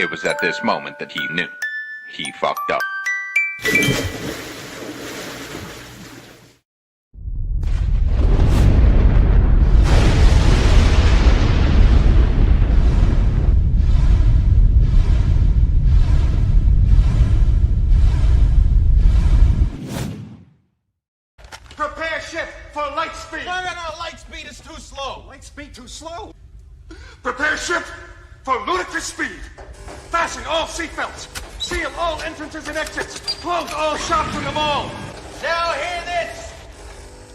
It was at this moment that he knew. He fucked up. Prepare ship for light speed! No, light speed is too slow. Light speed too slow? Prepare ship for ludicrous speed! Fasten all seatbelts! Seal all entrances and exits! Close all shops in the mall! Now hear this!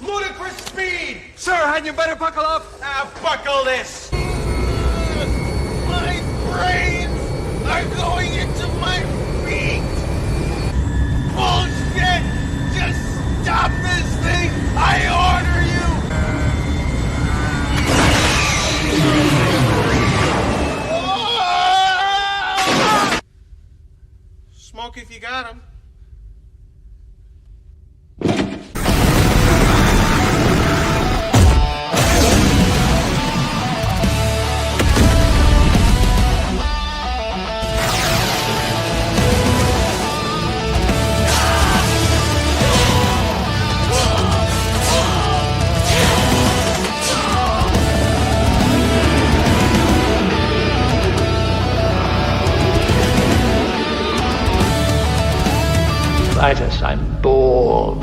Ludicrous speed! Sir, had you better buckle up? Now buckle this! My brains are going into my feet! Bullshit! Just stop this thing! I order you! Smoke if you got 'em. I'm bored.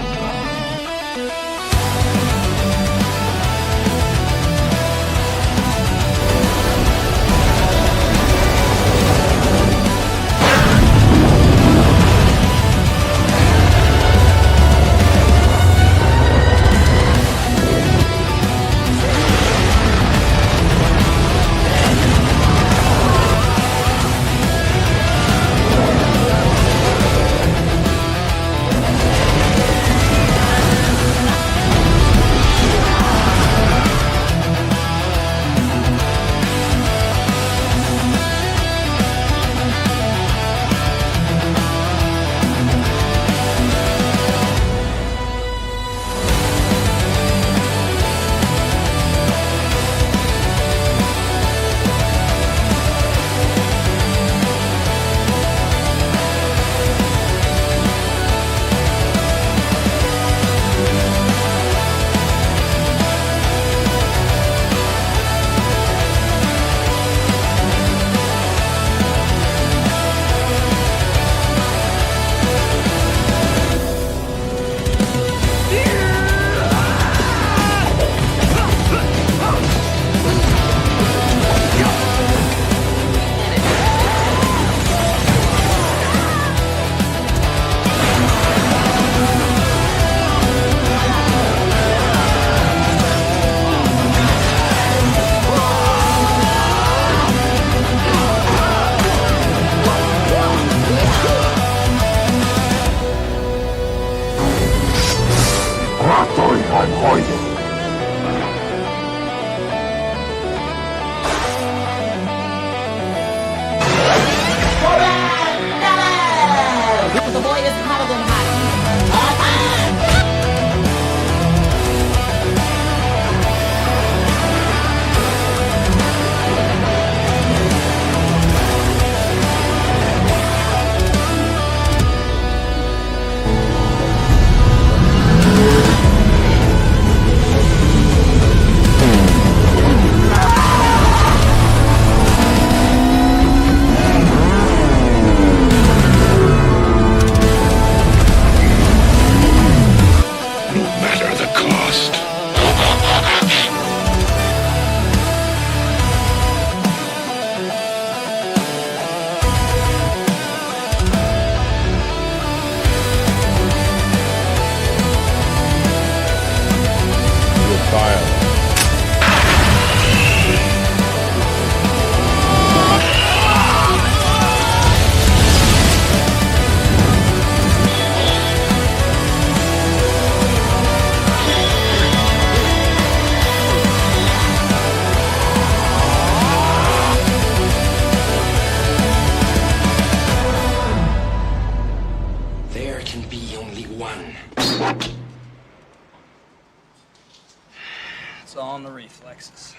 all in the reflexes.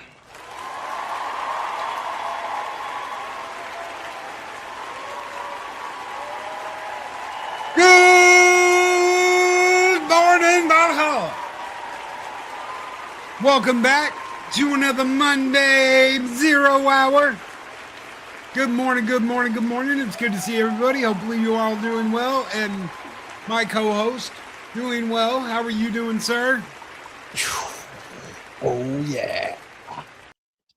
Welcome back to another Monday Zero Hour. Good morning, good morning, good morning. It's good to see everybody. Hopefully you're all doing well. And my co-host, doing well. How are you doing, sir? Oh, yeah.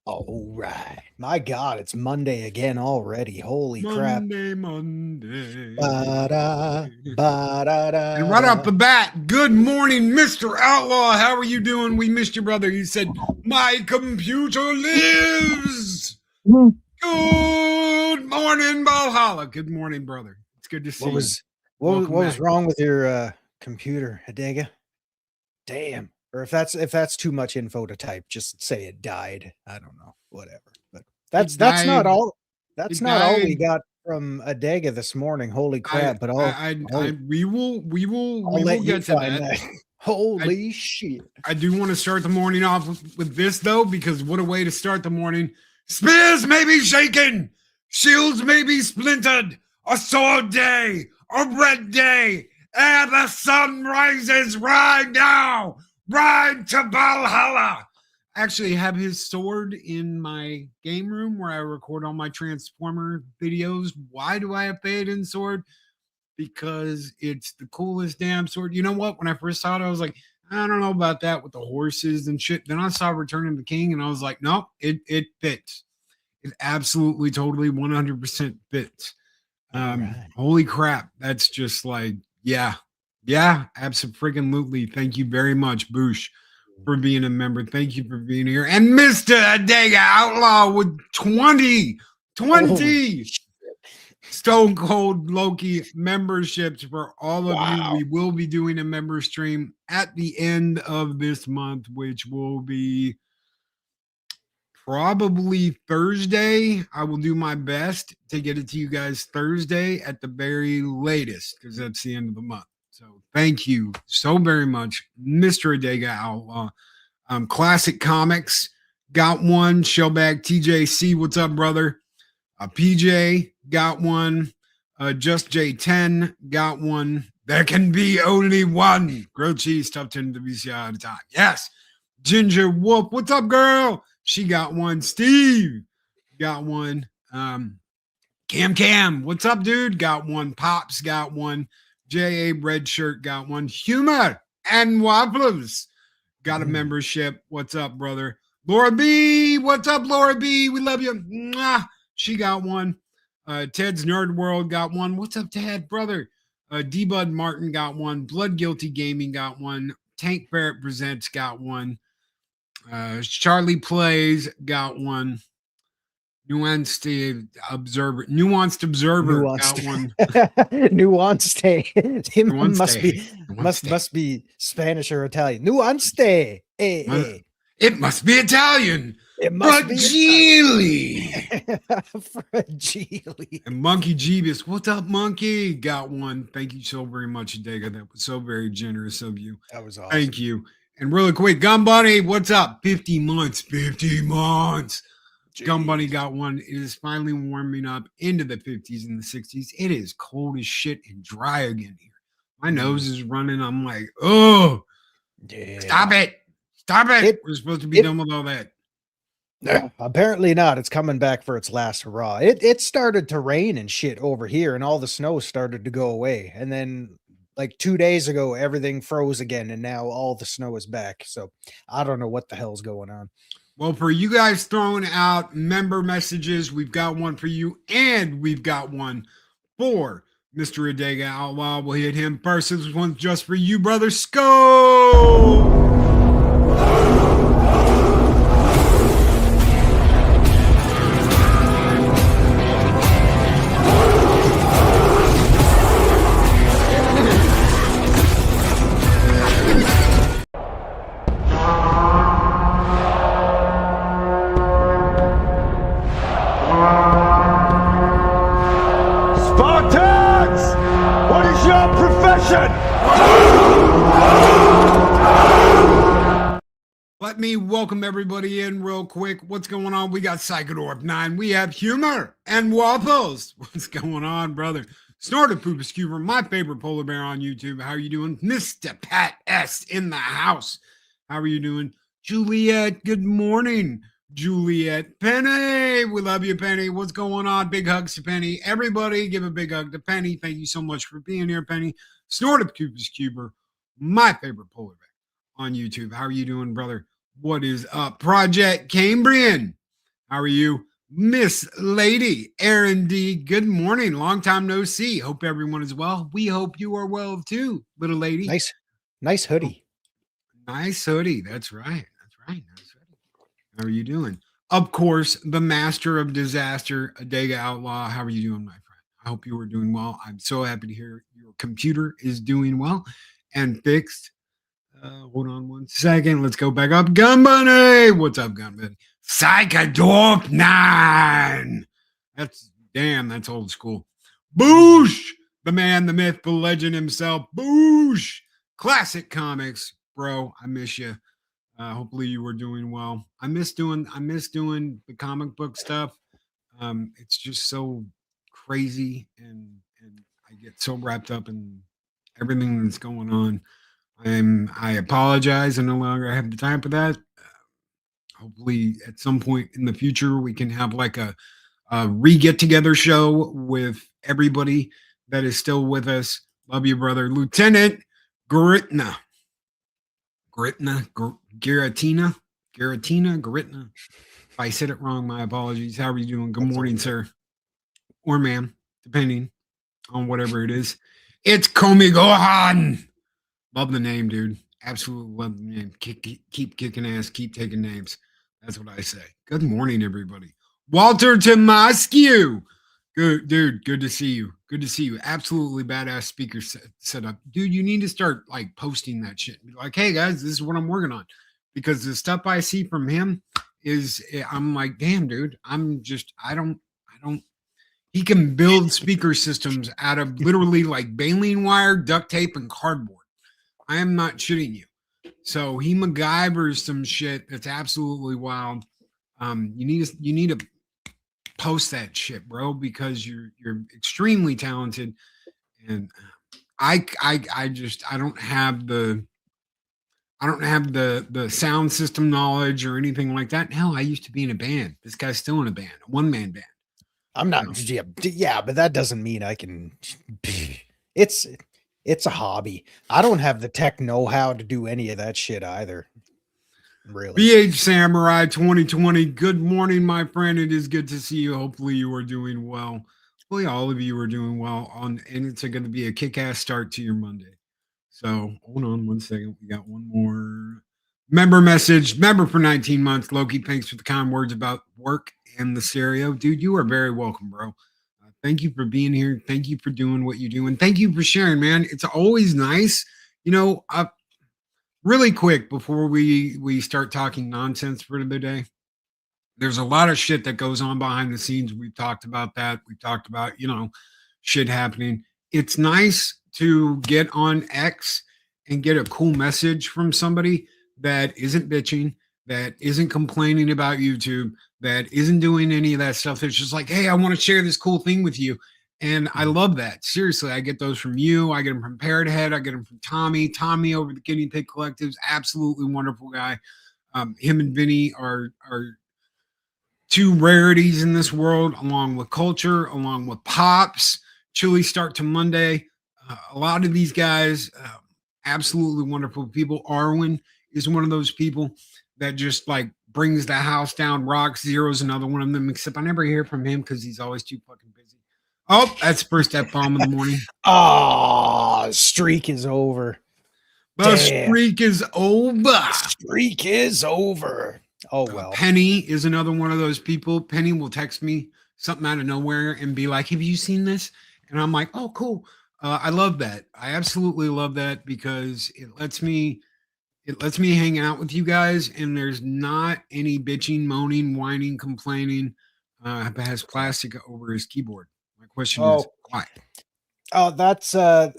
All right. My God, it's Monday again already. Holy crap. Monday. Ba-da, ba-da-da. And right off the bat, good morning, Mr. Outlaw. How are you doing? We missed you, brother. You said, my computer lives. Good morning, Valhalla. Good morning, brother. It's good to see you. What was wrong with your computer, Adega? Damn. Or if that's too much info to type, just say it died. I don't know. Whatever. But that's not all. That's not all we got from Adega this morning. Holy crap! We will get to that. Holy shit! I do want to start the morning off with this though, because what a way to start the morning. Spears may be shaken, shields may be splintered, a sword day, a red day, and the sun rises right now. Ride to Valhalla. I actually have his sword in my game room where I record all my Transformer videos. Why do I have Theoden's sword? Because it's the coolest damn sword. You know what? When I first saw it, I was like, I don't know about that with the horses and shit. Then I saw Return of the King and I was like, no, it fits. It absolutely, totally, 100% fits. Right. Holy crap. That's just like, yeah, absolutely. Thank you very much, Boosh, for being a member. Thank you for being here. And Mr. Adega Outlaw with 20 Stone Cold Loki memberships for all of you. We will be doing a member stream at the end of this month, which will be probably Thursday. I will do my best to get it to you guys Thursday at the very latest, because that's the end of the month. So thank you so very much, Mr. Adega Outlaw. Classic Comics got one. Shellback TJC, what's up, brother? PJ got one. Just J10 got one. There can be only one. Grilled cheese stuffed into the VCR at a time. Yes. Ginger Wolf, what's up, girl? She got one. Steve got one. Cam, what's up, dude? Got one. Pops got one. J.A. Red Shirt got one. Humor and Waffles got a membership. What's up, brother? Laura B, what's up, Laura B? We love you. Mwah. She got one. Ted's Nerd World got one. What's up, Ted, brother? D-Bud Martin got one. Blood Guilty Gaming got one. Tank Barrett Presents got one. Charlie Plays got one. Nuanced Observer got one. Nuanced must be Spanish or Italian. Nuanced. It must be Italian. It must be Fragile. And Monkey Jeebus, what's up, Monkey? Got one. Thank you so very much, Adega. That was so very generous of you. That was awesome. Thank you. And really quick, Gun Bunny, what's up? 50 months. Jeez. Gun Bunny got one. It is finally warming up into the 50s and the 60s. It is cold as shit and dry again here. My nose is running. I'm like, oh, stop it. We're supposed to be done with all that. No, apparently not. It's coming back for its last hurrah. It started to rain and shit over here, and all the snow started to go away. And then like 2 days ago, everything froze again, and now all the snow is back. So I don't know what the hell's going on. Well, for you guys throwing out member messages, we've got one for you, and we've got one for Mr. Adega Outlaw. We'll hit him first. This one's just for you, brother. Scope! Let me welcome everybody in real quick. What's going on? We got Psychodorp 9. We have Humor and Waffles. What's going on, brother? Snorter Poopa Skewer, my favorite polar bear on YouTube. How are you doing? Mr. Pat S in the house. How are you doing? Juliet, good morning. Juliet, Penny, we love you, Penny. What's going on? Big hugs to Penny. Everybody, give a big hug to Penny. Thank you so much for being here, Penny. Snort of Cubus Cuber, my favorite polar bear on YouTube. How are you doing, brother? What is up? Project Cambrian, how are you? Miss Lady, Aaron D, good morning. Long time no see. Hope everyone is well. We hope you are well too, little lady. Nice hoodie. Nice hoodie. That's right. Nice hoodie. How are you doing? Of course, the master of disaster, Adega Outlaw. How are you doing, my friend? I hope you are doing well. I'm so happy to hear your computer is doing well and fixed. Hold on one second. Let's go back up. Gun Bunny. What's up, Gun Bunny? Psychodorp 9. That's old school. Boosh. The man, the myth, the legend himself. Boosh. Classic comics, bro. I miss you. Hopefully you were doing well. I miss doing the comic book stuff. It's just so crazy, and I get so wrapped up in everything that's going on. I apologize. I no longer have the time for that. Hopefully, at some point in the future, we can have like a re-get together show with everybody that is still with us. Love you, brother. Lieutenant Giratina. If I said it wrong, my apologies. How are you doing? Good morning, sir. Or ma'am, depending on whatever it is. It's Komi Gohan. Love the name, dude. Absolutely love the name. Keep kicking ass. Keep taking names. That's what I say. Good morning, everybody. Walter Tomascu. Good, dude. Good to see you. Good to see you. Absolutely badass speaker setup. Dude, you need to start like posting that shit. Be like, hey guys, this is what I'm working on. Because the stuff I see from him is, I'm like, damn, dude. I don't. He can build speaker systems out of literally like baling wire, duct tape, and cardboard. I am not shitting you. So he MacGyvers some shit that's absolutely wild. You need to post that shit, bro, because you're extremely talented, and I don't have the sound system knowledge or anything like that. Hell, I used to be in a band. This guy's still in a band, a one-man band. I'm not. Yeah, but that doesn't mean I can. It's a hobby. I don't have the tech know-how to do any of that shit either. Really. BH Samurai 2020. Good morning, my friend. It is good to see you. Hopefully you are doing well. Hopefully all of you are doing well and it's going to be a kick-ass start to your Monday. So hold on one second. We got one more member message. Member for 19 months. Loki, thanks for the kind words about work and the stereo. Dude, you are very welcome, bro. Thank you for being here. Thank you for doing what you do. And thank you for sharing, man. It's always nice. You know, really quick before we start talking nonsense for the day, there's a lot of shit that goes on behind the scenes. We've talked about that. We've talked about, shit happening. It's nice to get on X and get a cool message from somebody that isn't bitching, that isn't complaining about YouTube, that isn't doing any of that stuff. It's just like, hey, I want to share this cool thing with you. And I love that. Seriously, I get those from you. I get them from Parrot Head. I get them from Tommy. Tommy over the Guinea Pig Collectives, absolutely wonderful guy. Him and Vinny are two rarities in this world, along with Culture, along with Pops, Chili Start to Monday. A lot of these guys, absolutely wonderful people. Arwen is one of those people that just like brings the house down. Rocks Zero's another one of them, except I never hear from him because he's always too fucking busy. Oh, that's first F-bomb in the morning. Oh, streak is over. The streak is over. Streak is over. Oh, well. Penny is another one of those people. Penny will text me something out of nowhere and be like, have you seen this? And I'm like, oh, cool. I love that. I absolutely love that because it lets me hang out with you guys, and there's not any bitching, moaning, whining, complaining. Has plastic over his keyboard. My question is why? Oh, that's I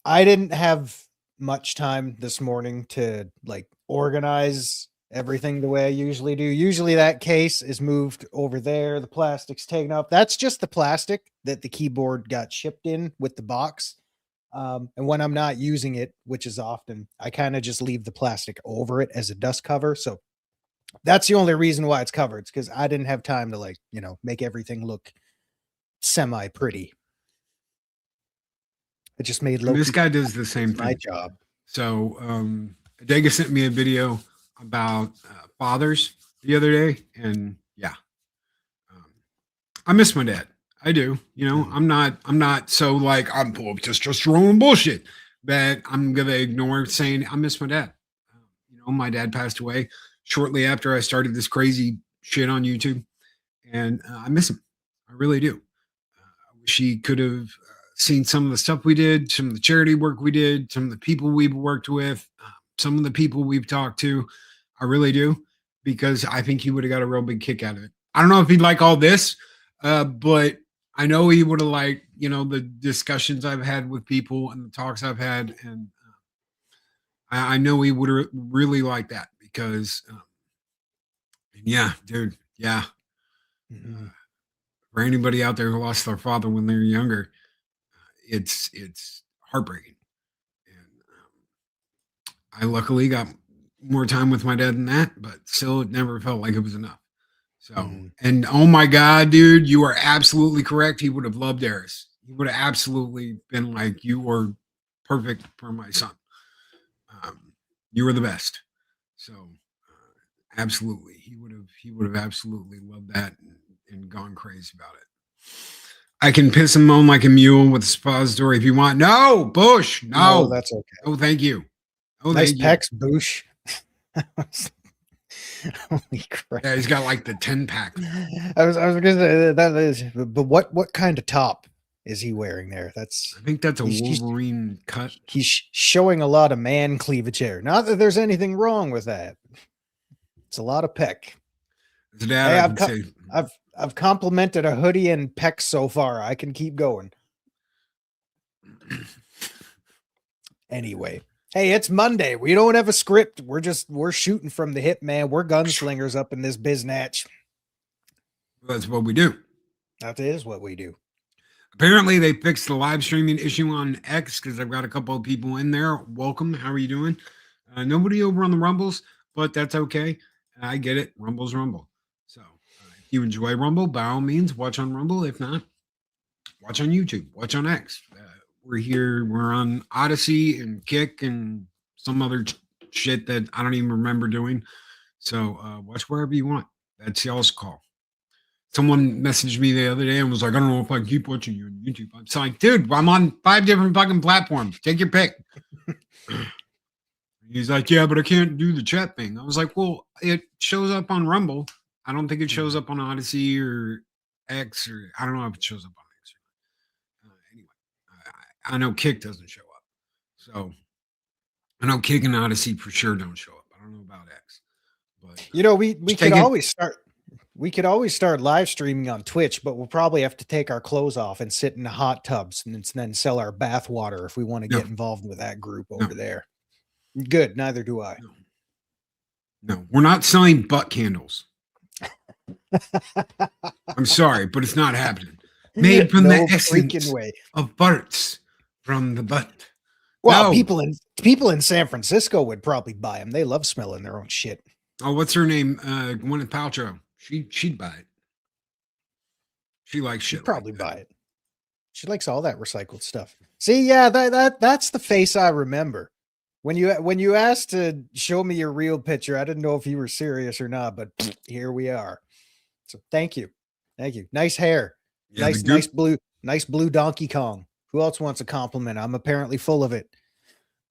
didn't have much time this morning to like organize everything the way I usually do. Usually that case is moved over there. The plastic's taken up. That's just the plastic that the keyboard got shipped in with the box. And when I'm not using it, which is often, I kind of just leave the plastic over it as a dust cover. So that's the only reason why it's covered. It's because I didn't have time to, like, make everything look semi pretty. It just made Loki. This guy does the same thing. My job. So Adega sent me a video about fathers the other day, and yeah, I miss my dad. I do. I'm not so like I'm full of testosterone bullshit that I'm gonna ignore saying I miss my dad. My dad passed away shortly after I started this crazy shit on YouTube, and I miss him. I really do. I wish he could have seen some of the stuff we did, some of the charity work we did, some of the people we've worked with, some of the people we've talked to. I really do, because I think he would have got a real big kick out of it. I don't know if he'd like all this, but I know he would have liked, the discussions I've had with people and the talks I've had. And I know he would have really liked that because, yeah, dude. Yeah. Mm-hmm. For anybody out there who lost their father when they were younger, it's heartbreaking. And I luckily got more time with my dad than that, but still it never felt like it was enough. So, and oh my God, dude, you are absolutely correct. He would have loved Eris. He would have absolutely been like, you were perfect for my son. You were the best. So absolutely. He would have absolutely loved that and gone crazy about it. I can piss and moan like a mule with a suppository if you want. No, Bush. No, that's okay. Oh, thank you. Oh, nice pecs, Bush. Holy crap! Yeah, he's got like the 10-pack. I was gonna say that is, but what kind of top is he wearing there? I think that's a Wolverine cut. He's showing a lot of man cleavage here. Not that there's anything wrong with that. It's a lot of pec. Hey, I've complimented a hoodie and pecs so far. I can keep going. Anyway. Hey, it's Monday. We don't have a script. We're shooting from the hip, man. We're gunslingers up in this biznatch. That's what we do. That is what we do. Apparently, they fixed the live streaming issue on X because I've got a couple of people in there. Welcome. How are you doing? Nobody over on the Rumbles, but that's okay. I get it. Rumble's Rumble. So if you enjoy Rumble, by all means, watch on Rumble. If not, watch on YouTube. Watch on X. We're here. We're on Odyssey and Kick and some other shit that I don't even remember doing. So watch wherever you want. That's y'all's call. Someone messaged me the other day and was like, I don't know if I can keep watching you on YouTube. I'm like, dude, I'm on 5 different fucking platforms. Take your pick. He's like, yeah, but I can't do the chat thing. I was like, well, it shows up on Rumble. I don't think it shows up on Odyssey or X, or I don't know if it shows up on X. Anyway, I know Kick doesn't show up. So I know Kick and Odyssey for sure don't show up. I don't know about X. But we could always start. We could always start live streaming on Twitch, but we'll probably have to take our clothes off and sit in the hot tubs and then sell our bath water if we want to get involved with that group over there. Good. Neither do I. No, we're not selling butt candles. I'm sorry, but it's not happening. Made from the essence of butts from the butt. Well, people in San Francisco would probably buy them. They love smelling their own shit. Oh, what's her name? Gwyneth Paltrow. She'd buy it. She likes shit. She'd probably buy it. She likes all that recycled stuff. See, yeah, that's the face I remember. When you asked to show me your real picture, I didn't know if you were serious or not, but here we are. So thank you. Nice hair. Yeah, nice blue Donkey Kong. Who else wants a compliment? I'm apparently full of it.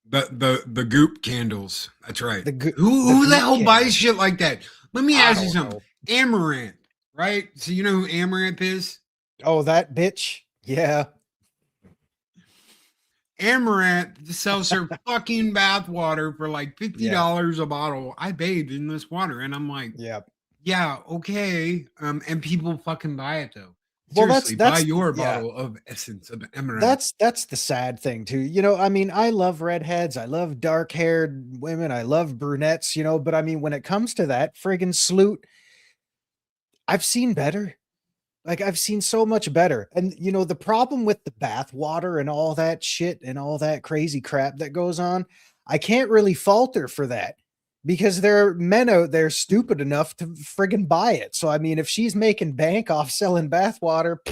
The goop candles. That's right. Who the hell buys shit like that? Let me ask you something. Amaranth, right? So you know who Amaranth is? Oh, that bitch. Yeah. Amaranth sells her fucking bath water for like $50 a bottle. I bathed in this water, and I'm like, yeah, okay. And people fucking buy it though. Well, Seriously, that's buy your bottle of essence of amaranth. That's the sad thing too. I mean, I love redheads, I love dark-haired women, I love brunettes, but I mean, when it comes to that friggin' sloot, I've seen better. Like I've seen so much better. And you know, the problem with the bath water and all that shit and all that crazy crap that goes on, I can't really fault her for that because there are men out there stupid enough to friggin' buy it. So I mean, if she's making bank off selling bath water,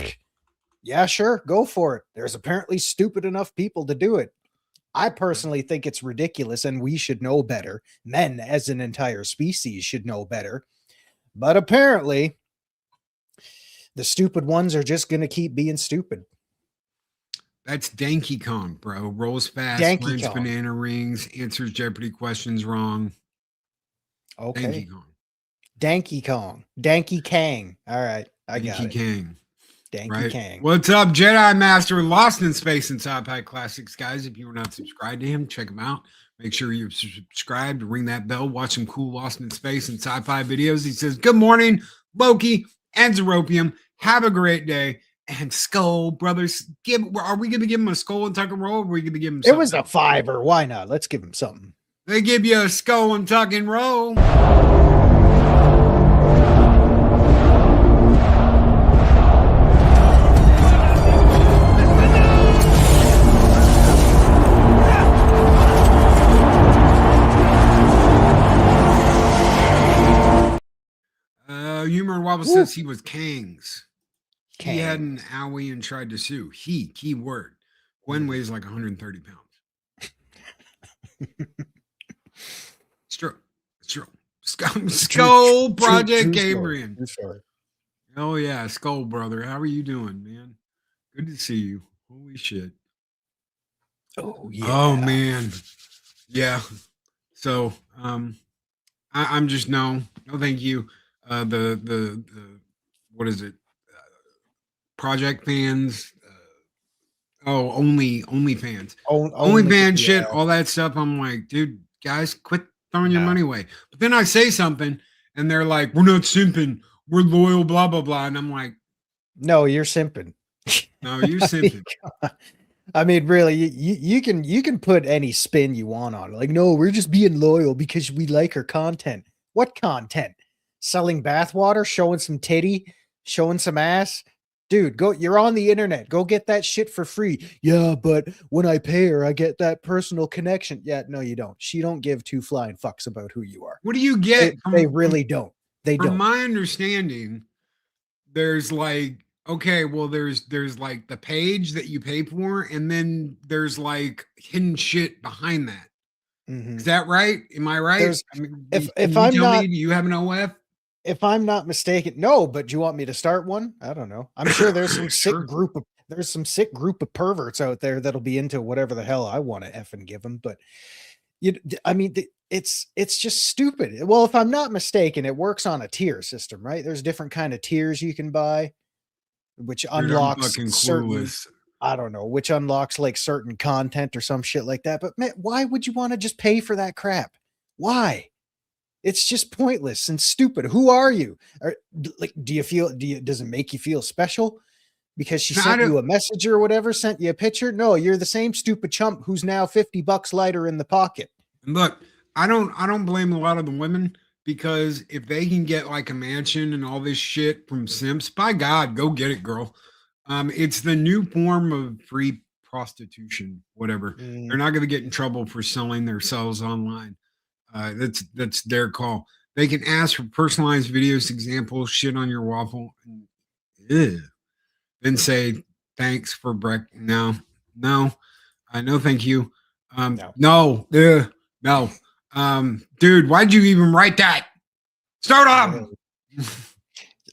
yeah, sure, go for it. There's apparently stupid enough people to do it. I personally think it's ridiculous and we should know better. Men as an entire species should know better. But apparently the stupid ones are just going to keep being stupid. That's Donkey Kong, bro. Rolls fast, Donkey finds Kong. banana rings, answers Jeopardy questions wrong. Okay. Donkey Kong. Donkey Kong. Donkey Kang. All right. I got Donkey it. Kang. Donkey Right. Kang. What's up, Jedi Master Lost in Space and Sci-Fi Classics, guys? If you are not subscribed to him, check him out. Make sure you're subscribed, ring that bell, watch some cool Lost in Space and Sci-Fi videos. He says, good morning, Loki and Zeropium. Have a great day. And Skull Brothers, are we going to give him a skull and tuck and roll? Or are we going to give him something? It was a $5. Why not? Let's give him something. They give you a skull and tuck and roll. Humor Wobble says he was Kang's. He had an owie and tried to sue. Key word. Gwen weighs like 130 pounds. It's true. It's true. Skull Project Cambrian. Oh, yeah. Skull brother. How are you doing, man? Good to see you. Holy shit. Oh, yeah. Oh, man. Yeah. So, I'm just no, thank you. The what is it? Project fans. Only fans. Only fan shit, all that stuff. I'm like, dude, guys, quit throwing your money away. But then I say something and they're like, we're not simping, we're loyal, blah, blah, blah. And I'm like, no, you're simping. No, you're simping. I mean, really, you can put any spin you want on it. Like, no, we're just being loyal because we like our content. What content? Selling bathwater, showing some titty, showing some ass. Dude, go, you're on the internet. Go get that shit for free. Yeah, but when I pay her, I get that personal connection. Yeah, no, you don't. She don't give two flying fucks about who you are. What do you get? They really don't. They don't. From my understanding, there's like, okay, well, there's like the page that you pay for, and then there's like hidden shit behind that. Mm-hmm. Is that right? Am I right? I mean, if I'm not, do you have an OF? If I'm not mistaken, no, but do you want me to start one? I don't know. I'm sure there's some sick group of perverts out there that'll be into whatever the hell I want to effing give them. But I mean, it's just stupid. Well, if I'm not mistaken, it works on a tier system, right? There's different kind of tiers you can buy, which unlocks certain, I don't know, which unlocks like certain content or some shit like that. But man, why would you want to just pay for that crap? Why? It's just pointless and stupid. Who are you? Or like, does it make you feel special because she sent you a message or whatever, sent you a picture? No, you're the same stupid chump who's now $50 lighter in the pocket. Look, I don't blame a lot of the women, because if they can get like a mansion and all this shit from simps, by God, go get it, girl. It's the new form of free prostitution, whatever. They're not going to get in trouble for selling themselves online. That's their call. They can ask for personalized videos, examples, shit on your waffle, and then say thanks for breakfast. No, thank you. No. Dude, why'd you even write that? Start up.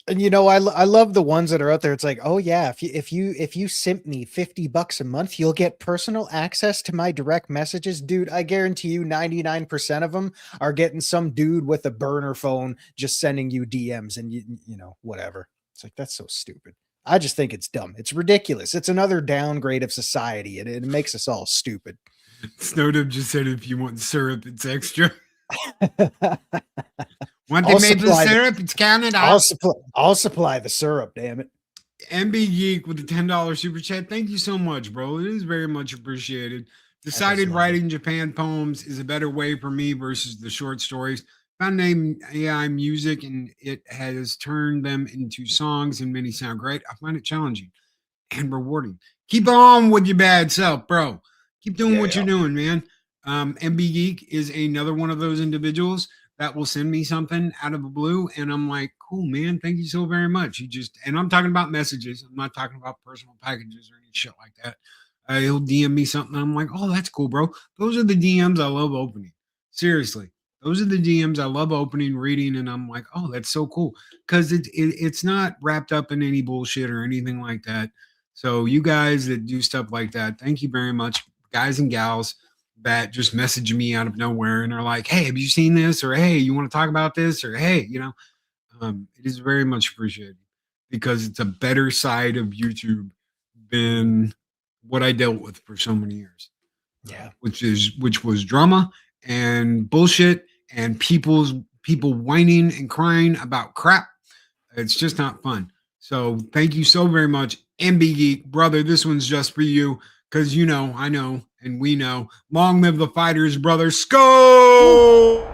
And you know, I love the ones that are out there. It's like, oh yeah, if you simp me $50 a month, you'll get personal access to my direct messages. Dude, I guarantee you 99% of them are getting some dude with a burner phone just sending you DMs and you know, whatever. It's like, that's so stupid. I just think it's dumb. It's ridiculous. It's another downgrade of society, and it makes us all stupid. Snowdub just said if you want syrup, it's extra. Want the maple syrup? It's counted out. I'll supply the syrup, damn it. MB Geek with the $10 super chat. Thank you so much, bro. It is very much appreciated. Decided writing Japan poems is a better way for me versus the short stories. found name AI music, and it has turned them into songs, and many sound great. I find it challenging and rewarding. Keep on with your bad self, bro. Keep doing what you're doing, man. MB Geek is another one of those individuals that will send me something out of the blue, and I'm like, cool, man. Thank you so very much. And I'm talking about messages. I'm not talking about personal packages or any shit like that. He'll DM me something. I'm like, oh, that's cool, bro. Those are the DMs I love opening. Seriously. Those are the DMs I love opening, reading, and I'm like, oh, that's so cool. Because it's not wrapped up in any bullshit or anything like that. So you guys that do stuff like that, thank you very much, guys and gals that just message me out of nowhere and are like, hey, have you seen this? Or hey, you want to talk about this? Or hey, it is very much appreciated because it's a better side of YouTube than what I dealt with for so many years. Yeah. Which was drama and bullshit and people whining and crying about crap. It's just not fun. So thank you so very much, MB Geek, brother. This one's just for you because I know, and we know. Long live the fighters, brother. Skull!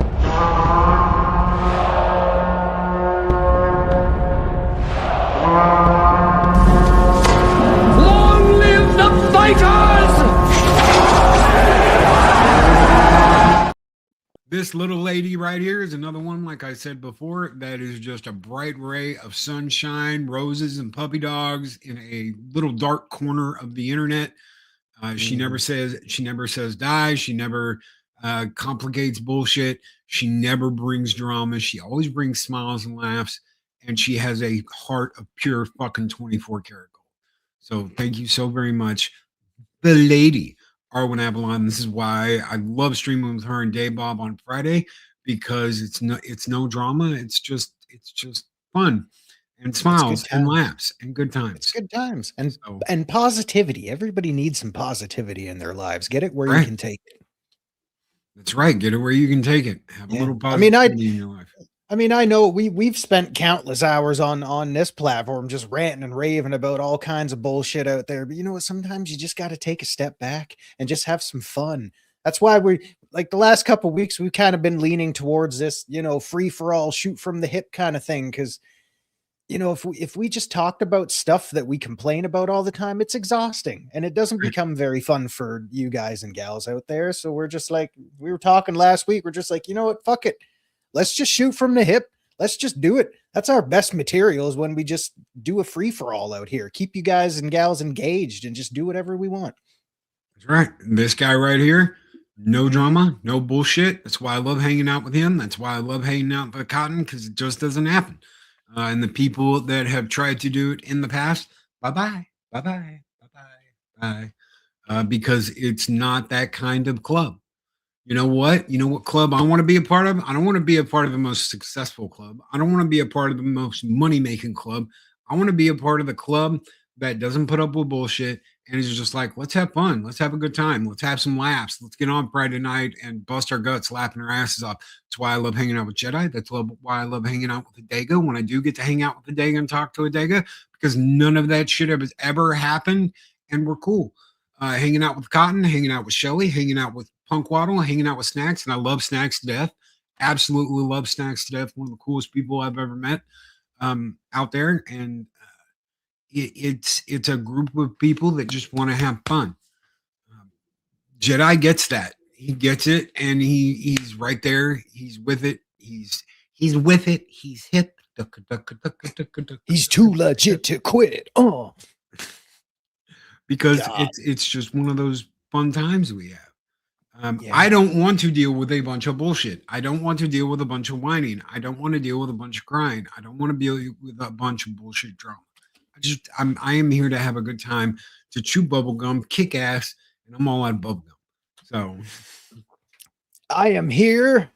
Long live the fighters! This little lady right here is another one, like I said before, that is just a bright ray of sunshine, roses, and puppy dogs in a little dark corner of the internet. She never says die. She never complicates bullshit. She never brings drama. She always brings smiles and laughs, and she has a heart of pure fucking 24 karat gold. So thank you so very much, the lady. Arwen Avalon. This is why I love streaming with her and Dave Bob on Friday, because it's no drama. It's just fun and smiles and laughs and good times. It's good times and positivity. Everybody needs some positivity in their lives. Get it where you can take it. That's right. Get it where you can take it. Have a little positivity in your life. I mean, I know we've spent countless hours on this platform just ranting and raving about all kinds of bullshit out there. But you know what? Sometimes you just got to take a step back and just have some fun. That's why we like the last couple of weeks, we've kind of been leaning towards this, free for all, shoot from the hip kind of thing. Because, if we just talked about stuff that we complain about all the time, it's exhausting and it doesn't become very fun for you guys and gals out there. So we're just like, we were talking last week. We're just like, you know what? Fuck it. Let's just shoot from the hip. Let's just do it. That's our best material, is when we just do a free for all out here. Keep you guys and gals engaged and just do whatever we want. That's right. This guy right here, no drama, no bullshit. That's why I love hanging out with him. That's why I love hanging out with Cotton, because it just doesn't happen. And the people that have tried to do it in the past, bye-bye, bye-bye, bye-bye, bye. Because it's not that kind of club. You know what club I want to be a part of? I don't want to be a part of the most successful club. I don't want to be a part of the most money-making club. I want to be a part of the club that doesn't put up with bullshit and is just like, let's have fun. Let's have a good time. Let's have some laughs. Let's get on Friday night and bust our guts, laughing our asses off. That's why I love hanging out with Jedi. That's why I love hanging out with Adega when I do get to hang out with Adega and talk to Adega, because none of that shit has ever happened, and we're cool. Hanging out with Cotton, hanging out with Shelly, hanging out with Punk Waddle, hanging out with Snacks, and I love Snacks to death. Absolutely love Snacks to death. One of the coolest people I've ever met out there, and it's a group of people that just want to have fun. Jedi gets that. He gets it, and he's right there. He's with it. He's with it. He's hip. He's too legit to quit. Oh. Because it's just one of those fun times we have. I don't want to deal with a bunch of bullshit. I don't want to deal with a bunch of whining. I don't want to deal with a bunch of crying. I don't want to deal with a bunch of bullshit drama. I am here to have a good time, to chew bubble gum, kick ass, and I'm all out of bubble gum. So I am here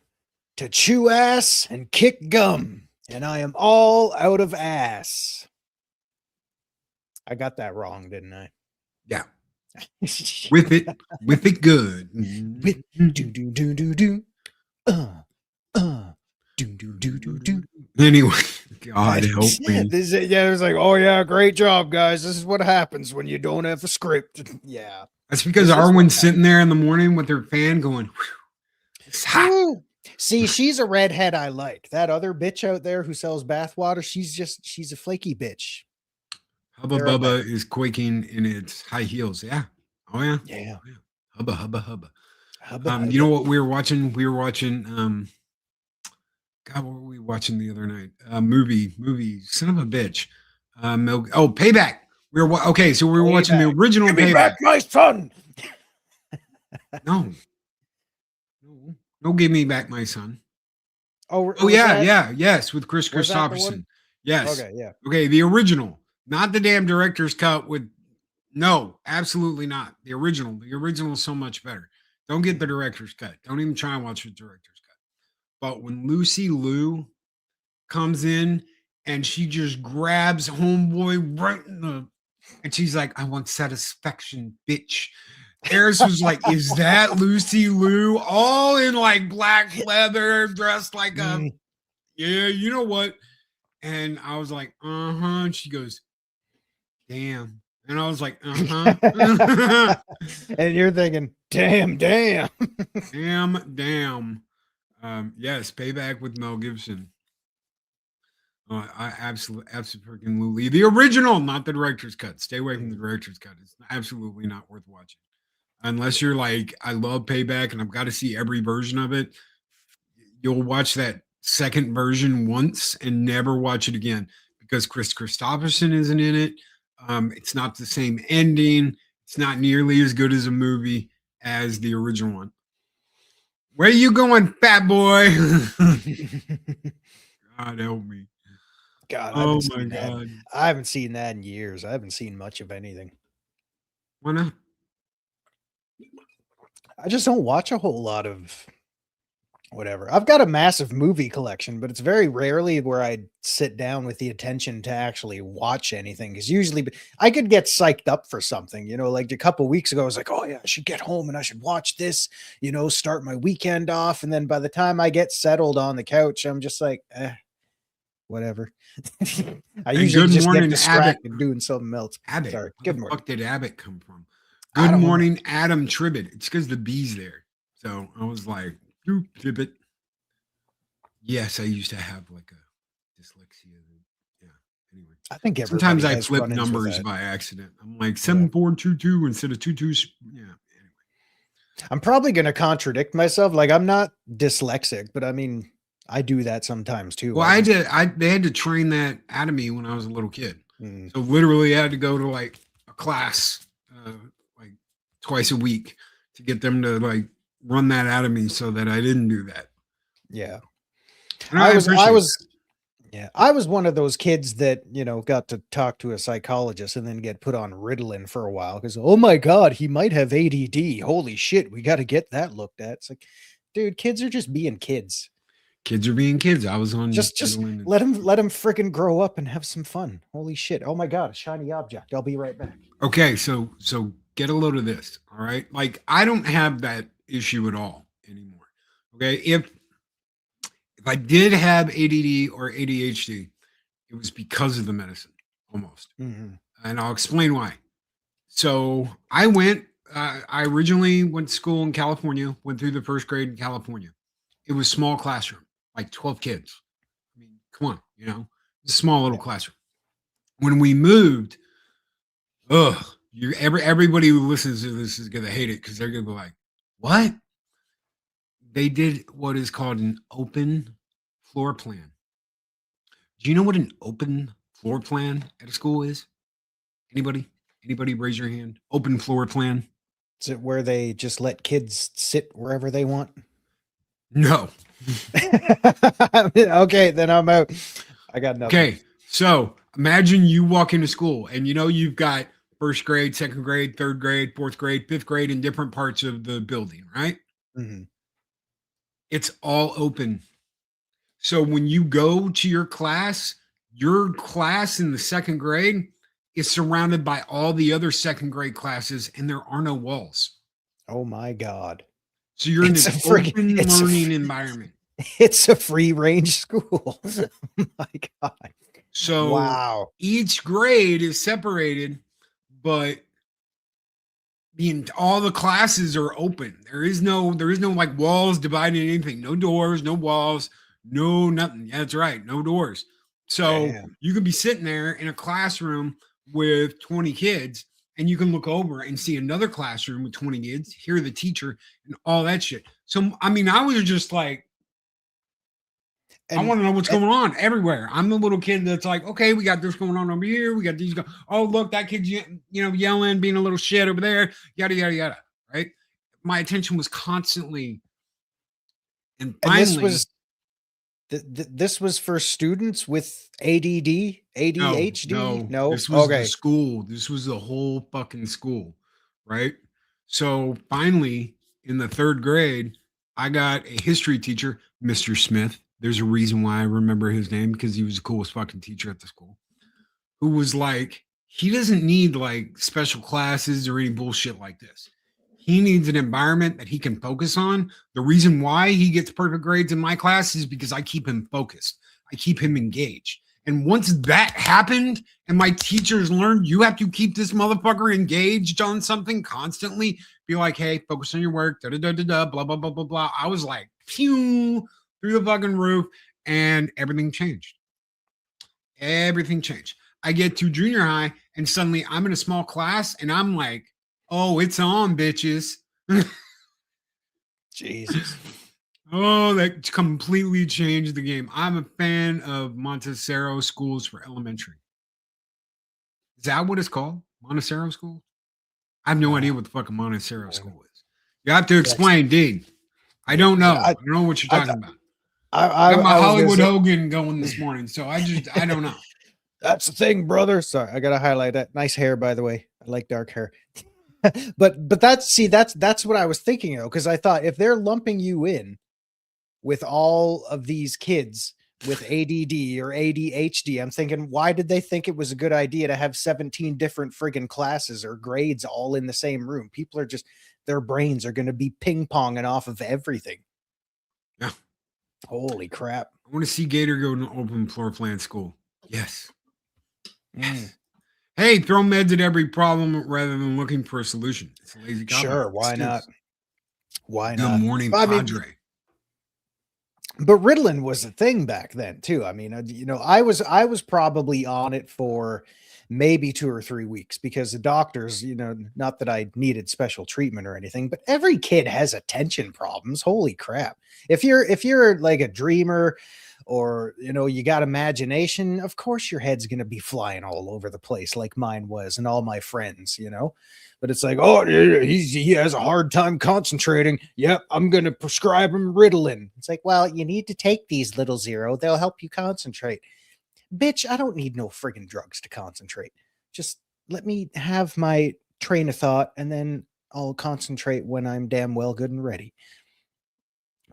to chew ass and kick gum, and I am all out of ass. I got that wrong, didn't I? Yeah. with it good. With do. Do. Anyway, God help me. It was like, oh yeah, great job, guys. This is what happens when you don't have a script. Yeah. That's because Arwen's sitting there in the morning with her fan going, it's hot. See, she's a redhead I like. That other bitch out there who sells bathwater, she's a flaky bitch. Hubba Bubba is quaking in its high heels. Yeah. Oh yeah. Yeah. Oh, yeah. Hubba Hubba Hubba. Hubba. You know what we were watching? We were watching God, what were we watching the other night? Movie, son of a bitch. Payback. Okay, so we were watching the original Give me Payback. back my son. No, give me back my son. Oh yeah, yes, with Chris Was that the one? Christopherson. Yes. Okay, yeah. Okay, the original, not the damn director's cut with. No, absolutely not. The original. The original is so much better. Don't get the director's cut. Don't even try and watch the director's cut. But when Lucy Liu comes in and she just grabs homeboy right in the, and she's like, "I want satisfaction, bitch." Harris was like, "Is that Lucy Liu?" All in like black leather, dressed like a, yeah, you know what? And I was like, And she goes, "Damn." And I was like, And you're thinking, damn. damn. Yes, Payback with Mel Gibson. I absolutely the original, not the director's cut. Stay away from the director's cut. It's absolutely not worth watching. Unless you're like, I love Payback and I've got to see every version of it. You'll watch that second version once and never watch it again because Chris Christopherson isn't in it. It's not the same ending. It's not nearly as good as a movie as the original one. Where you going, fat boy? God help me. God, Oh my God. I haven't seen that in years. I haven't seen much of anything. Why not? I just don't watch a whole lot of whatever. I've got a massive movie collection, but it's very rarely where I sit down with the attention to actually watch anything. Because usually I could get psyched up for something, like a couple weeks ago, I was like, oh yeah, I should get home and I should watch this, start my weekend off. And then by the time I get settled on the couch, I'm just like, whatever. I usually just get distracted doing something else. Abbott. Sorry. Good morning. Where the fuck did Abbott come from? Good morning, Adam Tribbett. It's because the bee's there. So I was like, Tribbett. Yes, I used to have like a dyslexia. Yeah. Anyway, I think sometimes I flip numbers by accident. I'm like 7422 instead of 22. Yeah. Anyway, I'm probably going to contradict myself. Like I'm not dyslexic, but I mean, I do that sometimes too. Well, they had to train that out of me when I was a little kid. So literally I had to go to like a class like twice a week to get them to like run that out of me so that I didn't do that. Yeah. I was one of those kids that, got to talk to a psychologist and then get put on Ritalin for a while because, oh my God, he might have ADD. Holy shit. We got to get that looked at. It's like, dude, kids are just being kids. Kids are being kids. I was on just let him freaking grow up and have some fun. Holy shit. Oh my God, a shiny object. I'll be right back. Okay, so get a load of this. All right. Like I don't have that issue at all anymore. Okay. If I did have ADD or ADHD, it was because of the medicine almost. And I'll explain why. So I originally went to school in California, went through the first grade in California. It was small classroom. Like 12 kids. I mean, come on, it's a small little classroom. When we moved, everybody who listens to this is gonna hate it because they're gonna be like, what? They did what is called an open floor plan. Do you know what an open floor plan at a school is? Anybody raise your hand? Open floor plan. Is it where they just let kids sit wherever they want? No. Okay, then I'm out. I got nothing. Okay, so imagine you walk into school and you've got first grade, second grade, third grade, fourth grade, fifth grade in different parts of the building, right? It's all open. So when you go to your class in the second grade is surrounded by all the other second grade classes and there are no walls. Oh my God. So you're in an open learning environment. It's a free range school. Oh my God. So wow. Each grade is separated, but all the classes are open. There is no like walls dividing anything. No doors, no walls, no nothing. Yeah, that's right. No doors. So you could be sitting there in a classroom with 20 kids and you can look over and see another classroom with 20 kids, hear the teacher and all that shit. So, I mean, I was just like, I want to know what's going on everywhere. I'm the little kid that's like, okay, we got this going on over here. We got these going. Oh, look, that kid's, yelling, being a little shit over there. Yada, yada, yada. Right. My attention was constantly. And finally, this was for students with ADD, ADHD. No. This was the school. This was the whole fucking school. Right. So finally, in the 3rd grade, I got a history teacher, Mr. Smith. There's a reason why I remember his name, because he was the coolest fucking teacher at the school, who was like, he doesn't need like special classes or any bullshit like this. He needs an environment that he can focus on. The reason why he gets perfect grades in my class is because I keep him focused. I keep him engaged. And once that happened and my teachers learned you have to keep this motherfucker engaged on something constantly, be like, hey, focus on your work, blah, blah, blah, blah, blah. I was like, pew, through the fucking roof, and everything changed. Everything changed. I get to junior high and suddenly I'm in a small class and I'm like, oh, it's on, bitches. Jesus. Oh, that completely changed the game. I'm a fan of Montessori schools for elementary. Is that what it's called? Montessori school? I have no idea what the fuck a Montessori school is. You have to explain, Dean. I don't know. I don't know what you're talking about. I got my Hollywood Hogan going this morning, so I don't know. That's the thing, brother. Sorry, I gotta highlight that. Nice hair, by the way. I like dark hair. but that's what I was thinking, though, because I thought if they're lumping you in with all of these kids with ADD or ADHD, I'm thinking, why did they think it was a good idea to have 17 different friggin' classes or grades all in the same room? People are just, their brains are going to be ping-ponging off of everything. Yeah. Holy crap. I want to see Gator go to open floor plan school. Yes. Hey, throw meds at every problem rather than looking for a solution. It's a lazy cop. Sure, why not? Why not? The morning padre. But Ritalin was a thing back then too. I mean, I was probably on it for maybe 2 or 3 weeks because the doctors, not that I needed special treatment or anything, but every kid has attention problems. Holy crap. If you're like a dreamer or, you got imagination, of course your head's going to be flying all over the place like mine was and all my friends, but it's like, oh, he has a hard time concentrating. Yep. I'm going to prescribe him Ritalin. It's like, well, you need to take these, little Zero. They'll help you concentrate. Bitch, I don't need no friggin' drugs to concentrate. Just let me have my train of thought and then I'll concentrate when I'm damn well good and ready.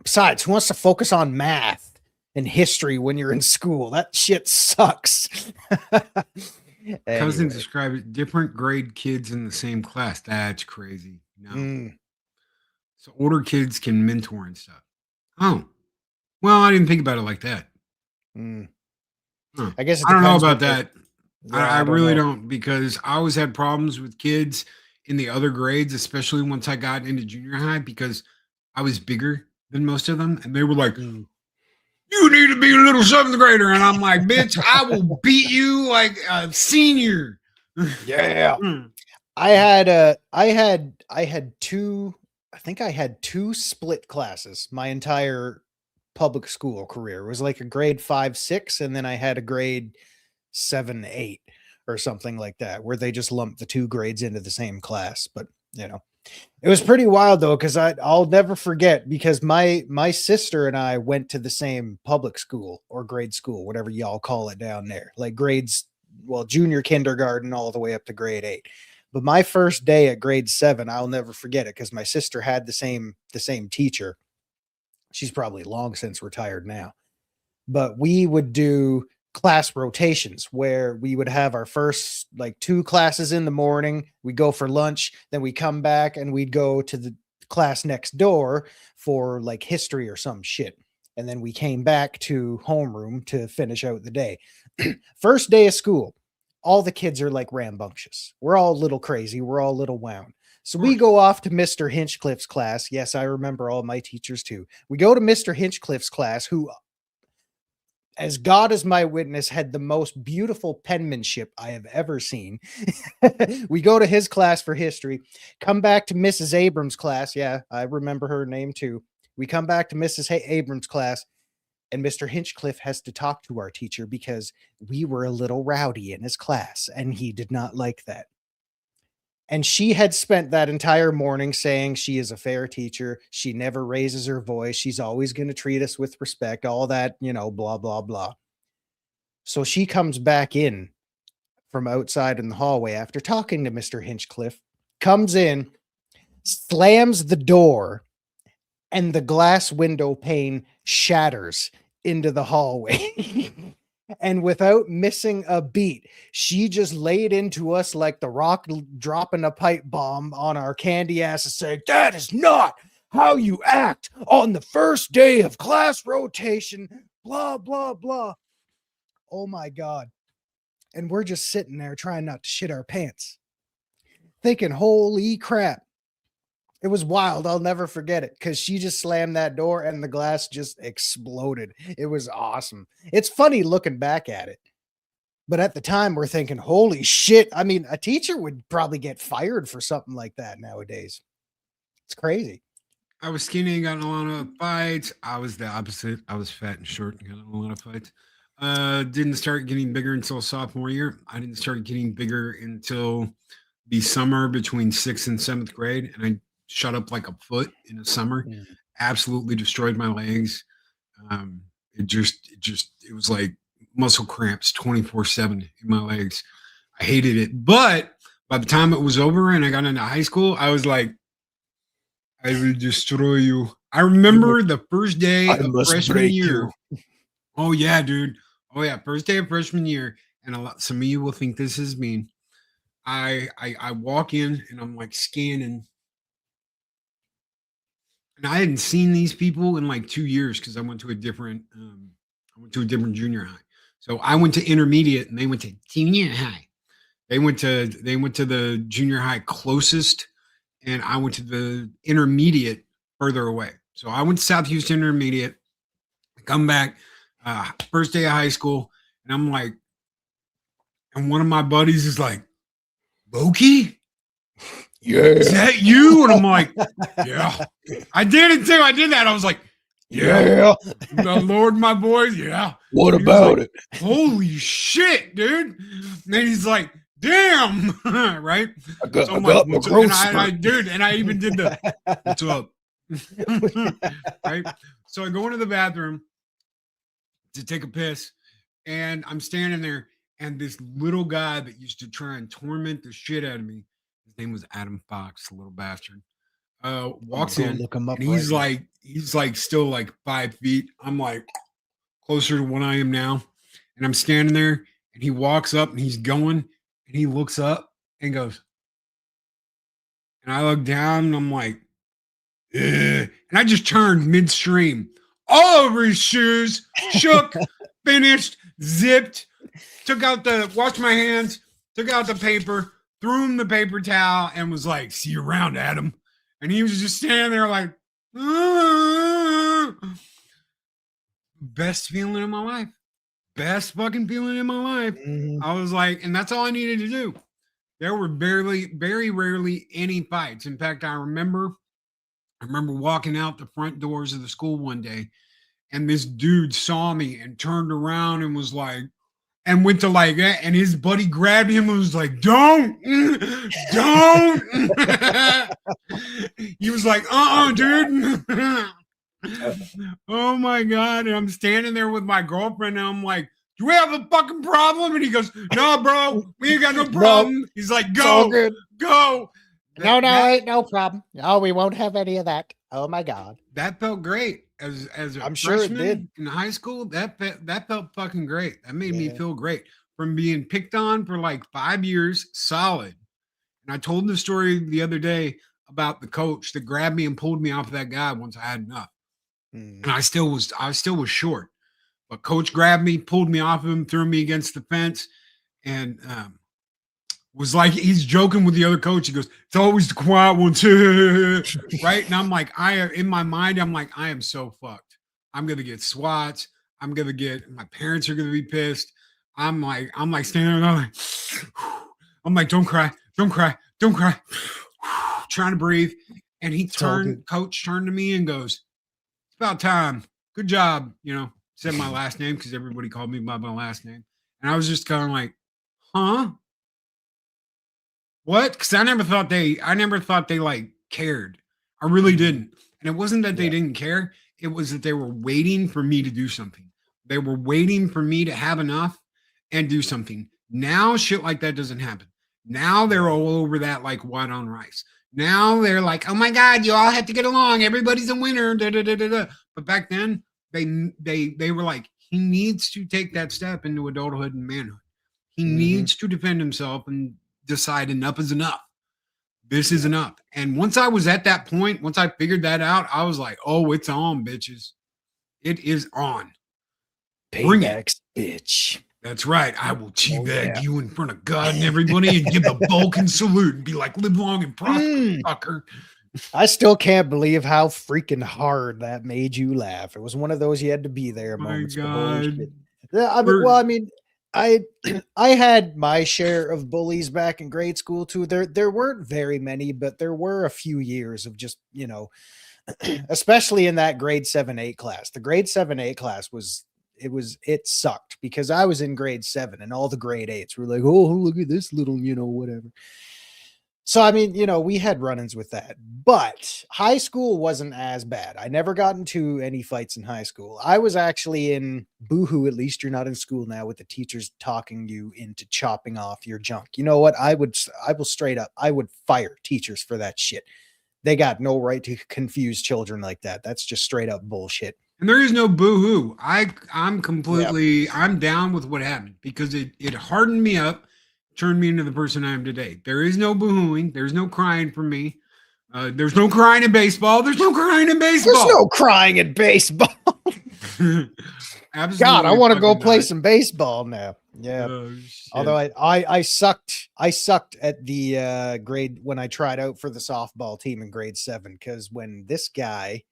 Besides, who wants to focus on math and history when you're in school? That shit sucks. Cousin described it, different grade kids in the same class. That's crazy. No. So older kids can mentor and stuff. Oh, well, I didn't think about it like that. I guess I don't know about that. I really don't, because I always had problems with kids in the other grades, especially once I got into junior high, because I was bigger than most of them. And they were like, you need to be a little 7th grader. And I'm like, bitch, I will beat you like a senior. Yeah. I had two split classes my entire public school career. It was like a grade 5, 6, and then I had a grade 7, 8 or something like that, where they just lumped the 2 grades into the same class. But it was pretty wild though, because I'll never forget, because my sister and I went to the same public school or grade school, whatever y'all call it down there, like grades, well, junior kindergarten all the way up to grade 8. But my first day at grade 7, I'll never forget it, because my sister had the same teacher. She's probably long since retired now, but we would do class rotations where we would have our first like 2 classes in the morning. We go for lunch, then we come back and we'd go to the class next door for like history or some shit. And then we came back to homeroom to finish out the day. First day of school, all the kids are like rambunctious. We're all a little crazy. We're all a little wound. So we go off to Mr. Hinchcliffe's class. Yes, I remember all my teachers too. We go to Mr. Hinchcliffe's class, who, as God is my witness, had the most beautiful penmanship I have ever seen. We go to his class for history, come back to Mrs. Abrams' class. Yeah, I remember her name too. We come back to Mrs. Abrams' class, and Mr. Hinchcliffe has to talk to our teacher because we were a little rowdy in his class, and he did not like that. And she had spent that entire morning saying she is a fair teacher. She never raises her voice. She's always going to treat us with respect, all that, blah, blah, blah. So she comes back in from outside in the hallway after talking to Mr. Hinchcliffe, comes in, slams the door, and the glass window pane shatters into the hallway. And without missing a beat, she just laid into us like the Rock dropping a pipe bomb on our candy asses, saying, "That is not how you act on the first day of class rotation, blah, blah, blah." Oh my God. And we're just sitting there trying not to shit our pants, thinking, holy crap. It was wild. I'll never forget it because she just slammed that door and the glass just exploded. It was awesome. It's funny looking back at it. But at the time, we're thinking, holy shit. I mean, a teacher would probably get fired for something like that nowadays. It's crazy. I was skinny and got in a lot of fights. I was the opposite. I was fat and short and got in a lot of fights. Didn't start getting bigger until sophomore year. I didn't start getting bigger until the summer between 6th and 7th grade. And I shot up like a foot in the summer. Absolutely destroyed my legs. It was like muscle cramps 24/7 in my legs. I hated it. But by the time it was over and I got into high school, I was like, I will destroy you. I remember the first day of freshman year. Oh yeah, dude. Oh yeah, first day of freshman year. And some of you will think this is mean. I walk in and I'm like scanning. And I hadn't seen these people in like 2 years because I went to a different junior high. So I went to intermediate and they went to junior high. They went to the junior high closest, and I went to the intermediate further away. So I went to South Houston Intermediate. I come back, first day of high school, and I'm like, and one of my buddies is like, "Loki? Yeah. Is that you?" And I'm like, "Yeah." I did it too. I did that. I was like, "Yeah. The Lord, my boys. Yeah. What about it? Holy shit, dude." And then he's like, "Damn." Right? I got So my growth spurt. Dude, and I even did the, "What's up?" Right? So I go into the bathroom to take a piss, and I'm standing there, and this little guy that used to try and torment the shit out of me, his name was Adam Fox, the little bastard, walks in, look him up, and he's like still like 5 feet. I'm like closer to what I am now, and I'm standing there, and he walks up, and he's going, and he looks up and goes, and I look down, and I'm like, "Ugh." And I just turned midstream, all over his shoes, shook, finished, zipped, washed my hands, took out the paper, threw him the paper towel, and was like, "See you around, Adam." And he was just standing there like, best feeling in my life. Best fucking feeling in my life. I was like, and that's all I needed to do. There were very rarely any fights. In fact, I remember walking out the front doors of the school one day, and this dude saw me and turned around and was like, and went to like that, and his buddy grabbed him and was like, don't. He was like, dude. Oh my God. And I'm standing there with my girlfriend, and I'm like, "Do we have a fucking problem?" And he goes, "No, bro, we ain't got no problem." No. He's like, "Go. No, ain't no problem. No, we won't have any of that. Oh my God. That felt great. As a I'm sure it did. In high school, that felt fucking great. That made me feel great from being picked on for like 5 years solid. And I told the story the other day about the coach that grabbed me and pulled me off of that guy once I had enough. And I still was short, but coach grabbed me, pulled me off of him, threw me against the fence, and was like, he's joking with the other coach. He goes, it's always the quiet ones, right? And I'm like, in my mind, I'm like, I am so fucked. I'm gonna get swats. My parents are gonna be pissed. I'm like standing there, I'm like, don't cry, trying to breathe. And coach turned to me and goes, it's about time. Good job. Said my last name because everybody called me by my last name. And I was just kind of like, huh? What? Because I never thought they like cared. I really didn't. And it wasn't that they didn't care. It was that they were waiting for me to do something. They were waiting for me to have enough and do something. Now shit like that doesn't happen. Now they're all over that like white on rice. Now they're like, oh my God, you all have to get along. Everybody's a winner. Da, da, da, da, da. But back then, they were like, he needs to take that step into adulthood and manhood. He needs to defend himself and decide enough is enough. This is enough. And once I was at that point, once I figured that out, I was like, oh, it's on, bitches. It is on. Paybacks, bitch. That's right. I will teabag you in front of God and everybody and give the Vulcan salute and be like, live long and prosper, fucker. I still can't believe how freaking hard that made you laugh. It was one of those you had to be there moments. I mean, I had my share of bullies back in grade school too. There weren't very many, but there were a few years of just, especially in that grade 7-8 class. The grade 7-8 class it sucked because I was in grade 7 and all the grade 8s were like, oh, look at this little, whatever. So, I mean, we had run-ins with that, but high school wasn't as bad. I never got into any fights in high school. I was actually in boohoo. At least you're not in school now with the teachers talking you into chopping off your junk. You know what? I will straight up, I would fire teachers for that shit. They got no right to confuse children like that. That's just straight up bullshit. And there is no boo-hoo. I'm completely, I'm down with what happened because it hardened me up, turned me into the person I am today. There is no boo-hooing. There's no crying for me. There's no crying in baseball. There's no crying in baseball. There's no crying in baseball. Absolutely. God, I want to go play some baseball now. Yeah. Oh, although I sucked at the grade when I tried out for the softball team in grade 7, because when this guy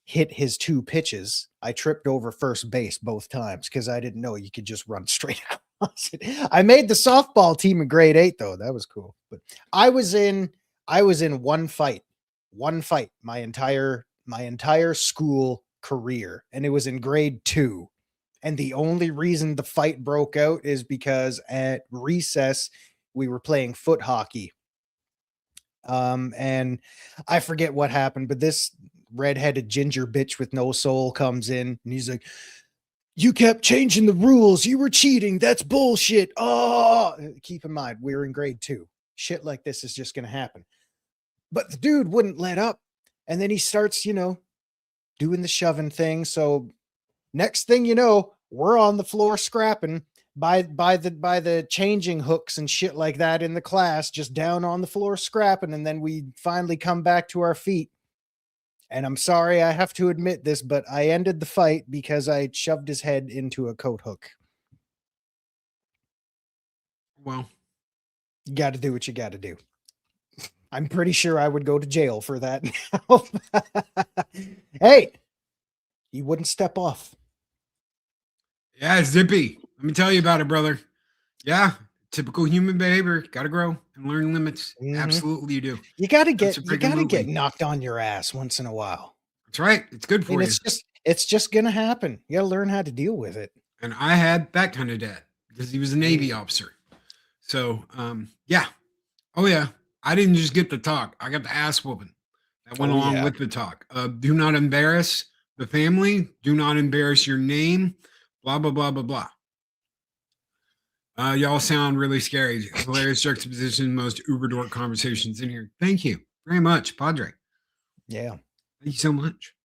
hit his 2 pitches, I tripped over first base both times because I didn't know you could just run straight across it. I made the softball team in grade 8 though. That was cool. But I was in one fight my entire school career, and it was in grade 2. And the only reason the fight broke out is because at recess we were playing foot hockey. And I forget what happened, but this redheaded ginger bitch with no soul comes in and he's like, you kept changing the rules. You were cheating. That's bullshit. Oh, keep in mind, we were in grade 2. Shit like this is just going to happen. But the dude wouldn't let up. And then he starts, doing the shoving thing. So next thing you know, we're on the floor scrapping by the changing hooks and shit like that in the class, just down on the floor scrapping. And then we finally come back to our feet. And I'm sorry, I have to admit this, but I ended the fight because I shoved his head into a coat hook. Well, you got to do what you got to do. I'm pretty sure I would go to jail for that now. Hey, he wouldn't step off. Yeah, Zippy. Let me tell you about it, brother. Yeah, typical human behavior. Got to grow and learn limits. Mm-hmm. Absolutely, you do. You got to get knocked on your ass once in a while. That's right. It's good for you. It's just gonna happen. You got to learn how to deal with it. And I had that kind of dad because he was a Navy officer. So, yeah. Oh yeah. I didn't just get the talk. I got the ass whooping that went along with the talk. Do not embarrass the family. Do not embarrass your name. Blah, blah, blah, blah, blah. Y'all sound really scary. Hilarious juxtaposition, most uber dork conversations in here. Thank you very much, Padre. Yeah. Thank you so much.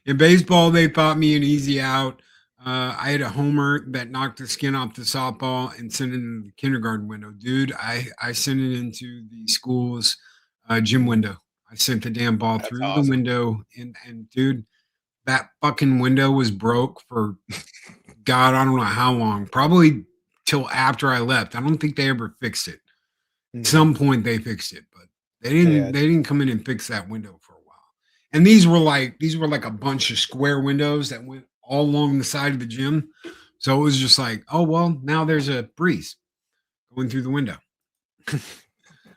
In baseball, they fought me an easy out. I had a homer that knocked the skin off the softball and sent it in the kindergarten window. Dude, I sent it into the school's gym window. I sent the damn ball through the window. And dude, that fucking window was broke for God, I don't know how long. Probably till after I left. I don't think they ever fixed it. At Mm. some point they fixed it, but they Yeah. didn't come in and fix that window for a while. And these were like a bunch of square windows that went all along the side of the gym. So it was just like, oh well, now there's a breeze going through the window.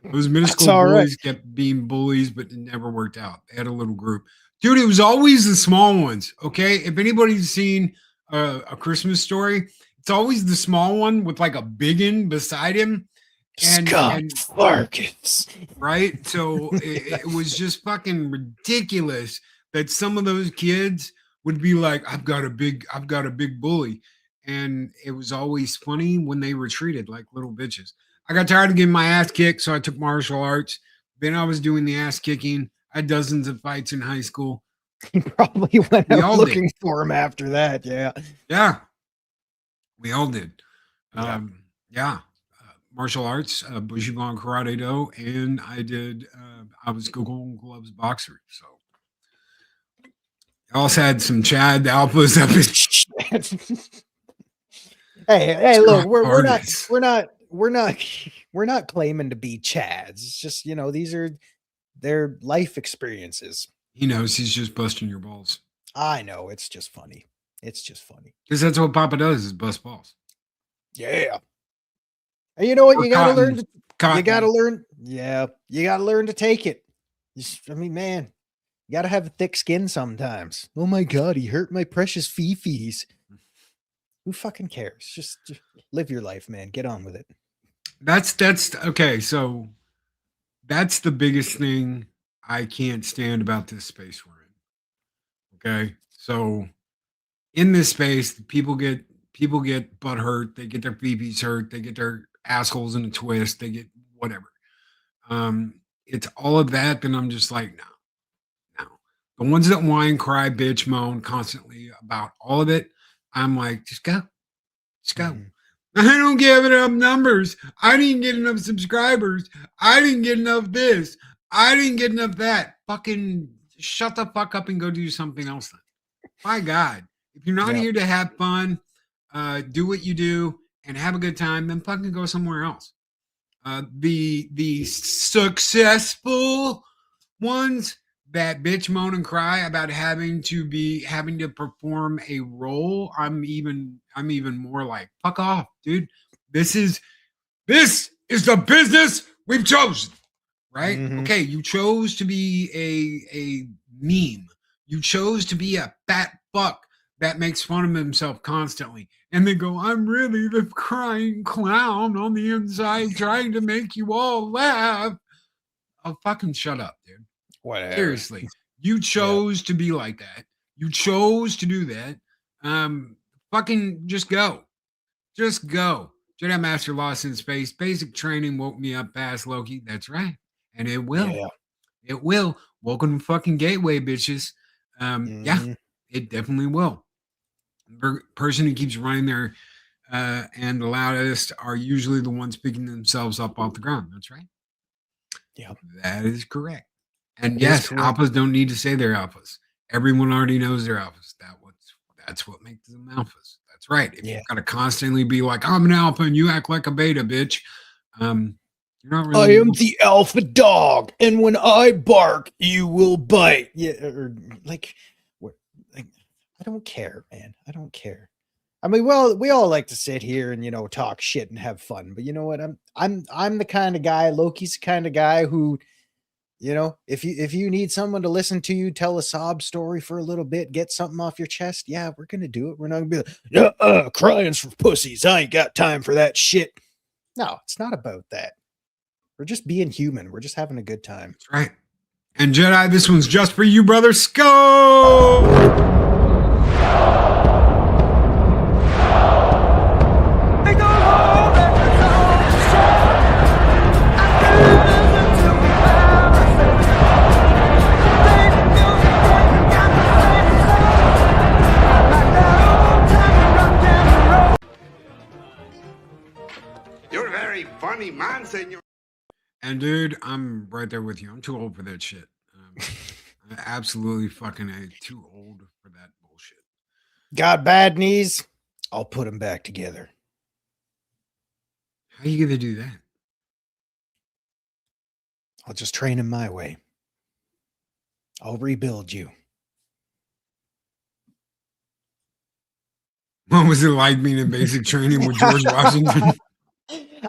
Those middle school all right. boys kept being bullies, but it never worked out. They had a little group. Dude, it was always the small ones. Okay. If anybody's seen a Christmas Story, it's always the small one with like a biggin beside him. Scott Farkins. Right. So it was just fucking ridiculous that some of those kids would be like, I've got a big bully. And it was always funny when they were treated like little bitches. I got tired of getting my ass kicked, so I took martial arts. Then I was doing the ass kicking. I had dozens of fights in high school. He probably went out looking for him after that. Yeah. Yeah. We all did. Yeah. Martial arts, Bushiban Karate Do, and I did, I was Golden Gloves boxer. So I also had some Chad Alphas up in. Hey, look, we're not claiming to be Chads. It's just, these are their life experiences. He knows he's just busting your balls. I know, it's just funny. Because that's what Papa does, is bust balls. Yeah. And you know what? Or You gotta cotton. learn. Cotton. You gotta learn. Yeah, you gotta learn to take it. Man, you gotta have a thick skin sometimes. Oh my God, he hurt my precious fifis. Who fucking cares? Just live your life, man. Get on with it. That's okay. So that's the biggest thing I can't stand about this space we're in. Okay. So in this space, people get butt hurt, they get their BBs hurt, they get their assholes in a twist, they get whatever. It's all of that, then I'm just like, no. The ones that whine, cry, bitch, moan constantly about all of it, I'm like, just go. Mm-hmm. I don't give enough numbers. I didn't get enough subscribers. I didn't get enough this. I didn't get enough that. Fucking shut the fuck up and go do something else then. My God. If you're not here to have fun, do what you do and have a good time, then fucking go somewhere else. The successful ones that bitch, moan, and cry about having to perform a role, I'm even more like, fuck off, dude. This is the business we've chosen, right? Mm-hmm. Okay, you chose to be a meme. You chose to be a fat fuck that makes fun of himself constantly. And they go, I'm really the crying clown on the inside trying to make you all laugh. Oh, fucking shut up, dude. Whatever. Seriously. You chose to be like that. You chose to do that. Fucking just go. Just go. Jedi Master Lost in Space. Basic training woke me up past Loki. That's right. And it will. Yeah. It will. Welcome to fucking Gateway, bitches. Yeah, it definitely will. The person who keeps running there and the loudest are usually the ones picking themselves up off the ground. That's right. Yeah, that is correct. And yes, alphas don't need to say they're alphas. Everyone already knows they're alphas. That's what makes them alphas. That's right. If you've got to constantly be like, I'm an alpha and you act like a beta, bitch. You're not really. I am the alpha dog, and when I bark, you will bite. Yeah, or like I don't care, man. I don't care. I mean, well, we all like to sit here and talk shit and have fun, but you know what? I'm the kind of guy. Loki's the kind of guy who, if you need someone to listen to you tell a sob story for a little bit, get something off your chest. Yeah, we're gonna do it. We're not gonna be like, crying's for pussies. I ain't got time for that shit. No, it's not about that. We're just being human. We're just having a good time. That's right. And Jedi, this one's just for you, brother. Go! You're a very funny man, senor. And dude, I'm right there with you. I'm too old for that shit. I'm absolutely fucking too old for that bullshit. Got bad knees? I'll put them back together. How are you gonna do that? I'll just train him my way. I'll rebuild you. What was it like being in basic training with George Washington?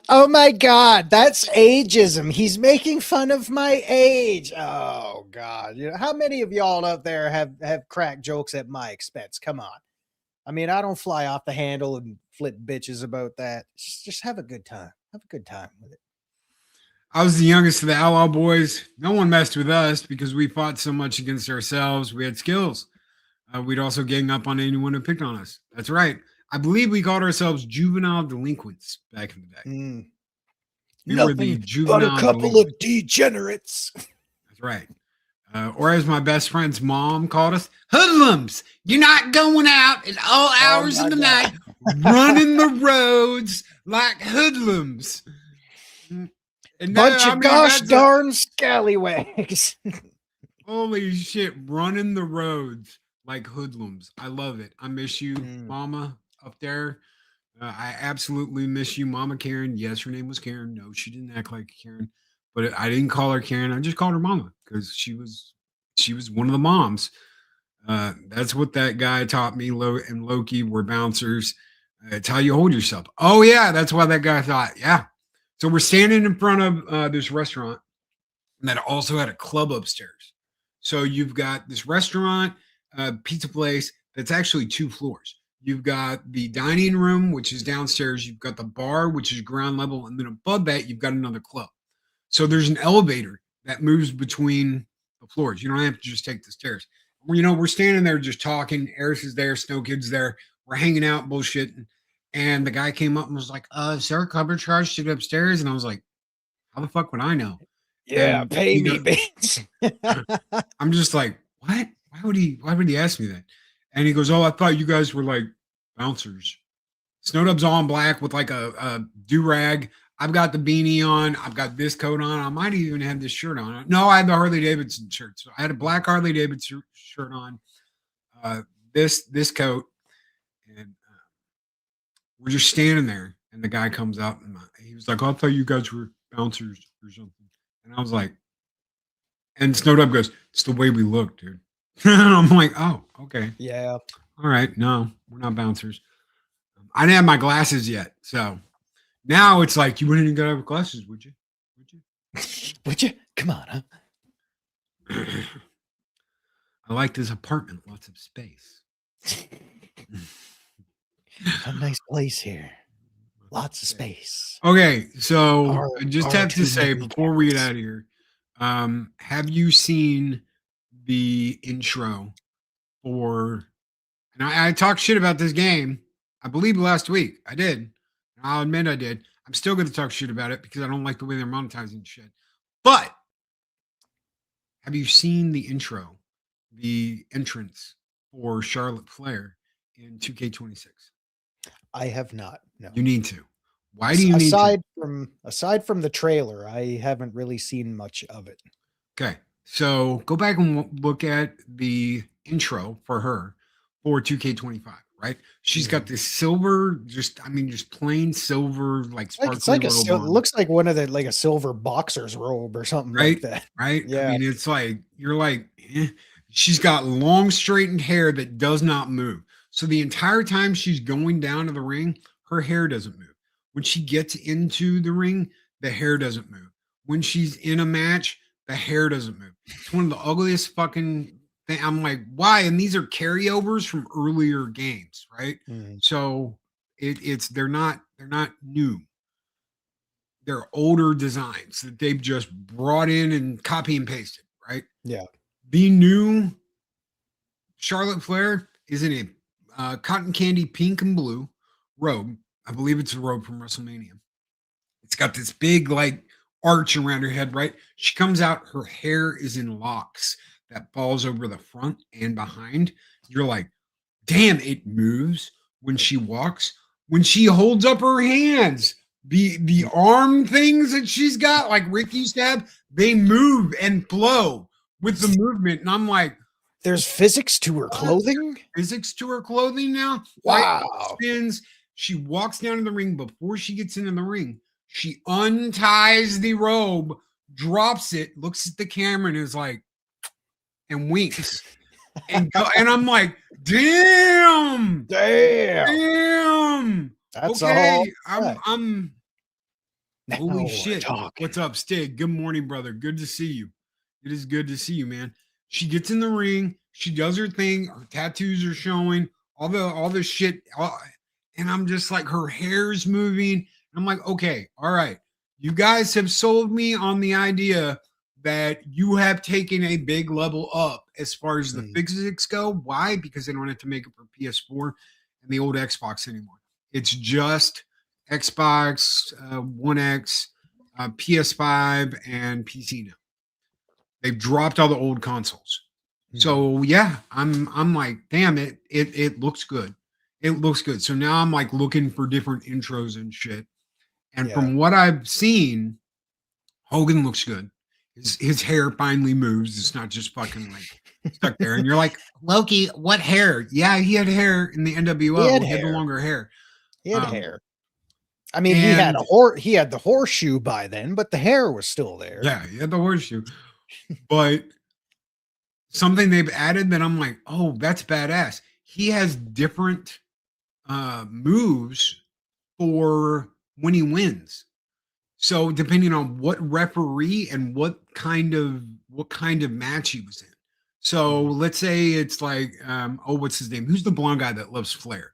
Oh my God, that's ageism. He's making fun of my age. Oh God, how many of y'all out there have cracked jokes at my expense? Come on. I mean, I don't fly off the handle and flip bitches about that. Just have a good time. Have a good time with it. I was the youngest of the Outlaw Boys. No one messed with us because we fought so much against ourselves. We had skills. We'd also gang up on anyone who picked on us. That's right. I believe we called ourselves juvenile delinquents back in the day. We were the juvenile but a couple of degenerates. That's right. Or as my best friend's mom called us, hoodlums. You're not going out at all hours of the night, running the roads like hoodlums. And bunch of gosh darn scallywags. Holy shit, running the roads like hoodlums. I love it. I miss you, Mama, up there. I absolutely miss you, Mama Karen. Yes, her name was Karen. No, she didn't act like Karen, but I didn't call her Karen. I just called her Mama because she was one of the moms. That's what that guy taught me. And Loki were bouncers. It's how you hold yourself. Oh yeah, that's why that guy thought. Yeah. So we're standing in front of this restaurant that also had a club upstairs. So you've got this restaurant, pizza place that's actually 2 floors. You've got the dining room, which is downstairs. You've got the bar, which is ground level. And then above that, you've got another club. So there's an elevator that moves between the floors. You don't have to just take the stairs. We're standing there just talking. Eris is there. Snow Kid's there. We're hanging out, bullshitting. And the guy came up and was like, is there a cover charge to get upstairs? And I was like, how the fuck would I know? Yeah, and pay me, bitch. I'm just like, what? Why would he ask me that? And he goes, oh, I thought you guys were like bouncers. Snowdub's all in black with like a do-rag. I've got the beanie on. I've got this coat on. I might even have this shirt on. No, I had the Harley Davidson shirt. So I had a black Harley Davidson shirt on, this coat. And we're just standing there. And the guy comes out and he was like, oh, I thought you guys were bouncers or something. And I was like, and Snowdub goes, it's the way we look, dude. And I'm like, oh, okay. Yeah. All right. No, we're not bouncers. I didn't have my glasses yet. So now it's like, you wouldn't even go have glasses, would you? Would you? Come on, huh? I like this apartment. Lots of space. A nice place here. Lots of space. Okay. So I just have to say before we get out of here, have you seen the intro for, and I talked shit about this game, I believe last week. I did. I'll admit I did. I'm still going to talk shit about it because I don't like the way they're monetizing shit. But have you seen the intro, the entrance for Charlotte Flair in 2K26? I have not. No. You need to. Why do you need to? Aside from the trailer, I haven't really seen much of it. Okay. So go back and look at the intro for her for 2K25, right? She's got this silver, just plain silver, like sparkly it's like robe it looks like one of the, like a silver boxer's robe or something like that. Right? Yeah. I mean, it's like, you're like, she's got long straightened hair that does not move. So the entire time she's going down to the ring, her hair doesn't move. When she gets into the ring, the hair doesn't move. When she's in a match, the hair doesn't move. It's one of the ugliest fucking things. I'm like, why? And these are carryovers from earlier games, right? So they're not new. They're older designs that they've just brought in and copy and pasted, right? Yeah. The new Charlotte Flair is in a cotton candy pink and blue robe. I believe it's a robe from WrestleMania. It's got this big like arch around her head, right? She comes out, her hair is in locks that falls over the front and behind. You're like, damn, it moves when she walks. When she holds up her hands, the arm things that she's got, like Rick used to have, they move and flow with the movement. And I'm like, there's physics to her clothing? Physics to her clothing now? Wow. Spins. She walks down in the ring before she gets into the ring. She unties the robe, drops it, looks at the camera, and is like, and winks. And I'm like, damn. That's okay, all. I'm. Now Holy we're shit! talking. What's up, Stig? Good morning, brother. Good to see you. It is good to see you, man. She gets in the ring. She does her thing. Her tattoos are showing. All the shit. And I'm just like, her hair's moving. I'm like, okay, all right. You guys have sold me on the idea that you have taken a big level up as far as the physics go. Why? Because they don't have to make it for PS4 and the old Xbox anymore. It's just Xbox One X, PS5, and PC now. They've dropped all the old consoles. So yeah, I'm like, damn it, it looks good. It looks good. So now I'm like looking for different intros and shit. And from what I've seen, Hogan looks good. His hair finally moves. It's not just fucking like stuck there. And you're like, Loki, what hair? Yeah, he had hair in the NWO. He had the longer hair. He had hair. I mean, he had the horseshoe by then, but the hair was still there. Yeah, he had the horseshoe. But something they've added that I'm like, oh, that's badass. He has different moves for when he wins. So depending on what referee and what kind of match he was in. So let's say it's like, what's his name? Who's the blonde guy that loves Flair?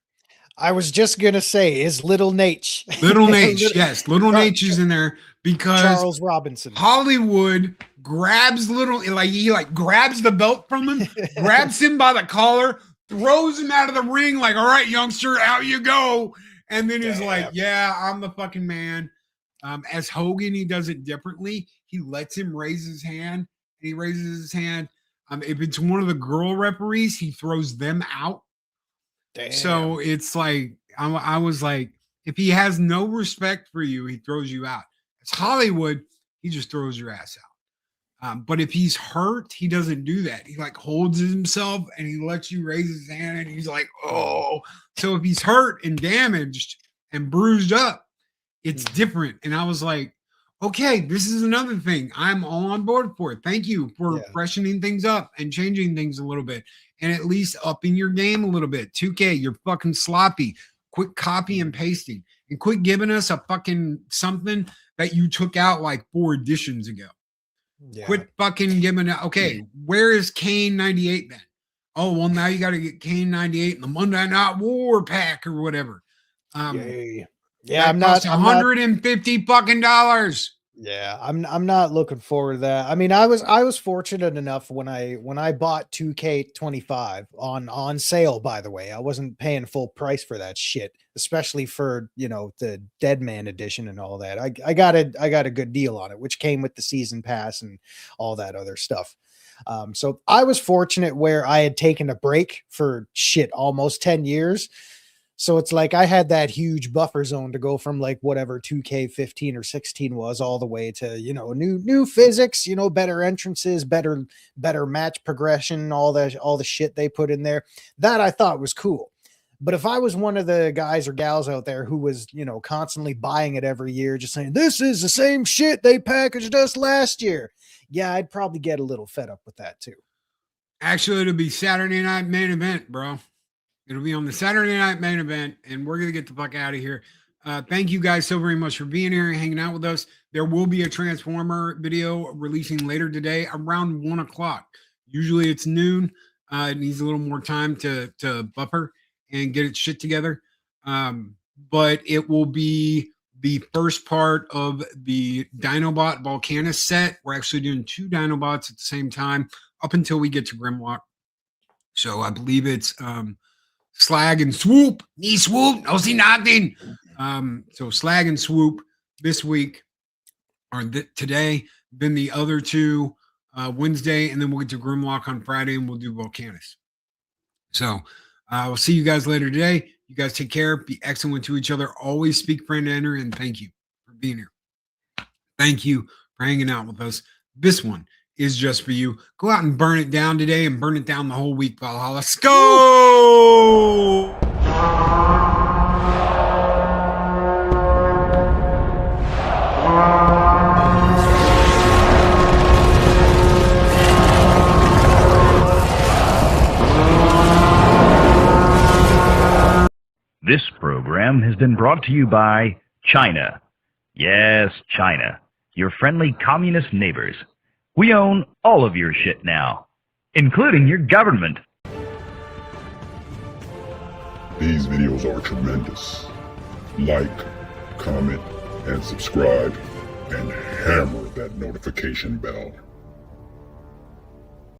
I was just gonna say, is Little Nate. Little Nate, yes, Little Nate is in there because Charles Robinson. Hollywood grabs he grabs the belt from him, grabs him by the collar, throws him out of the ring, like, all right, youngster, out you go. And then he's like, yeah, I'm the fucking man. As Hogan, he does it differently. He lets him raise his hand, and he raises his hand. If it's one of the girl referees, he throws them out. Damn. So it's like, I was like, if he has no respect for you, he throws you out. It's Hollywood, he just throws your ass out. But if he's hurt, he doesn't do that. He like holds himself and he lets you raise his hand and he's like, oh. So if he's hurt and damaged and bruised up, it's different. And I was like, okay, this is another thing. I'm all on board for it. Thank you for freshening things up and changing things a little bit and at least upping your game a little bit. 2K, you're fucking sloppy. Quit copy and pasting and quit giving us a fucking something that you took out like 4 editions ago. Yeah. Quit fucking giving it. Okay, where is Kane 98 then? Oh, well, now you got to get Kane 98 in the Monday Night War pack or whatever. Yeah, I'm not $150 fucking dollars. Yeah, I'm not looking forward to that. I mean, I was fortunate enough when I bought 2K25 on sale, by the way. I wasn't paying full price for that shit, especially for, the Dead Man edition and all that. I got a good deal on it, which came with the season pass and all that other stuff. So I was fortunate where I had taken a break for almost 10 years. So it's like I had that huge buffer zone to go from like whatever 2K15 or 16 was all the way to, new physics, better entrances, better match progression, all the shit they put in there. That I thought was cool. But if I was one of the guys or gals out there who was, constantly buying it every year, just saying, this is the same shit they packaged us last year. Yeah, I'd probably get a little fed up with that too. Actually, it'll be Saturday night main event, bro. It'll be on the Saturday night main event, and we're going to get the fuck out of here. Thank you guys so very much for being here and hanging out with us. There will be a Transformer video releasing later today around 1 o'clock. Usually it's noon. It needs a little more time to buffer and get its shit together. But it will be the first part of the Dinobot Volcanus set. We're actually doing 2 Dinobots at the same time up until we get to Grimlock. So I believe it's Slag and Swoop. Knee Swoop. No see nothing. So Slag and Swoop this week or today. Then the other 2 Wednesday, and then we'll get to Grimlock on Friday, and we'll do Volcanus. So we'll see you guys later today. You guys take care. Be excellent to each other. Always speak, friend, enter, and thank you for being here. Thank you for hanging out with us. This one is just for you. Go out and burn it down today and burn it down the whole week, Valhalla. Let's go! This program has been brought to you by China. Yes, China. Your friendly communist neighbors. We own all of your shit now, including your government. These videos are tremendous. Like, comment, and subscribe, and hammer that notification bell.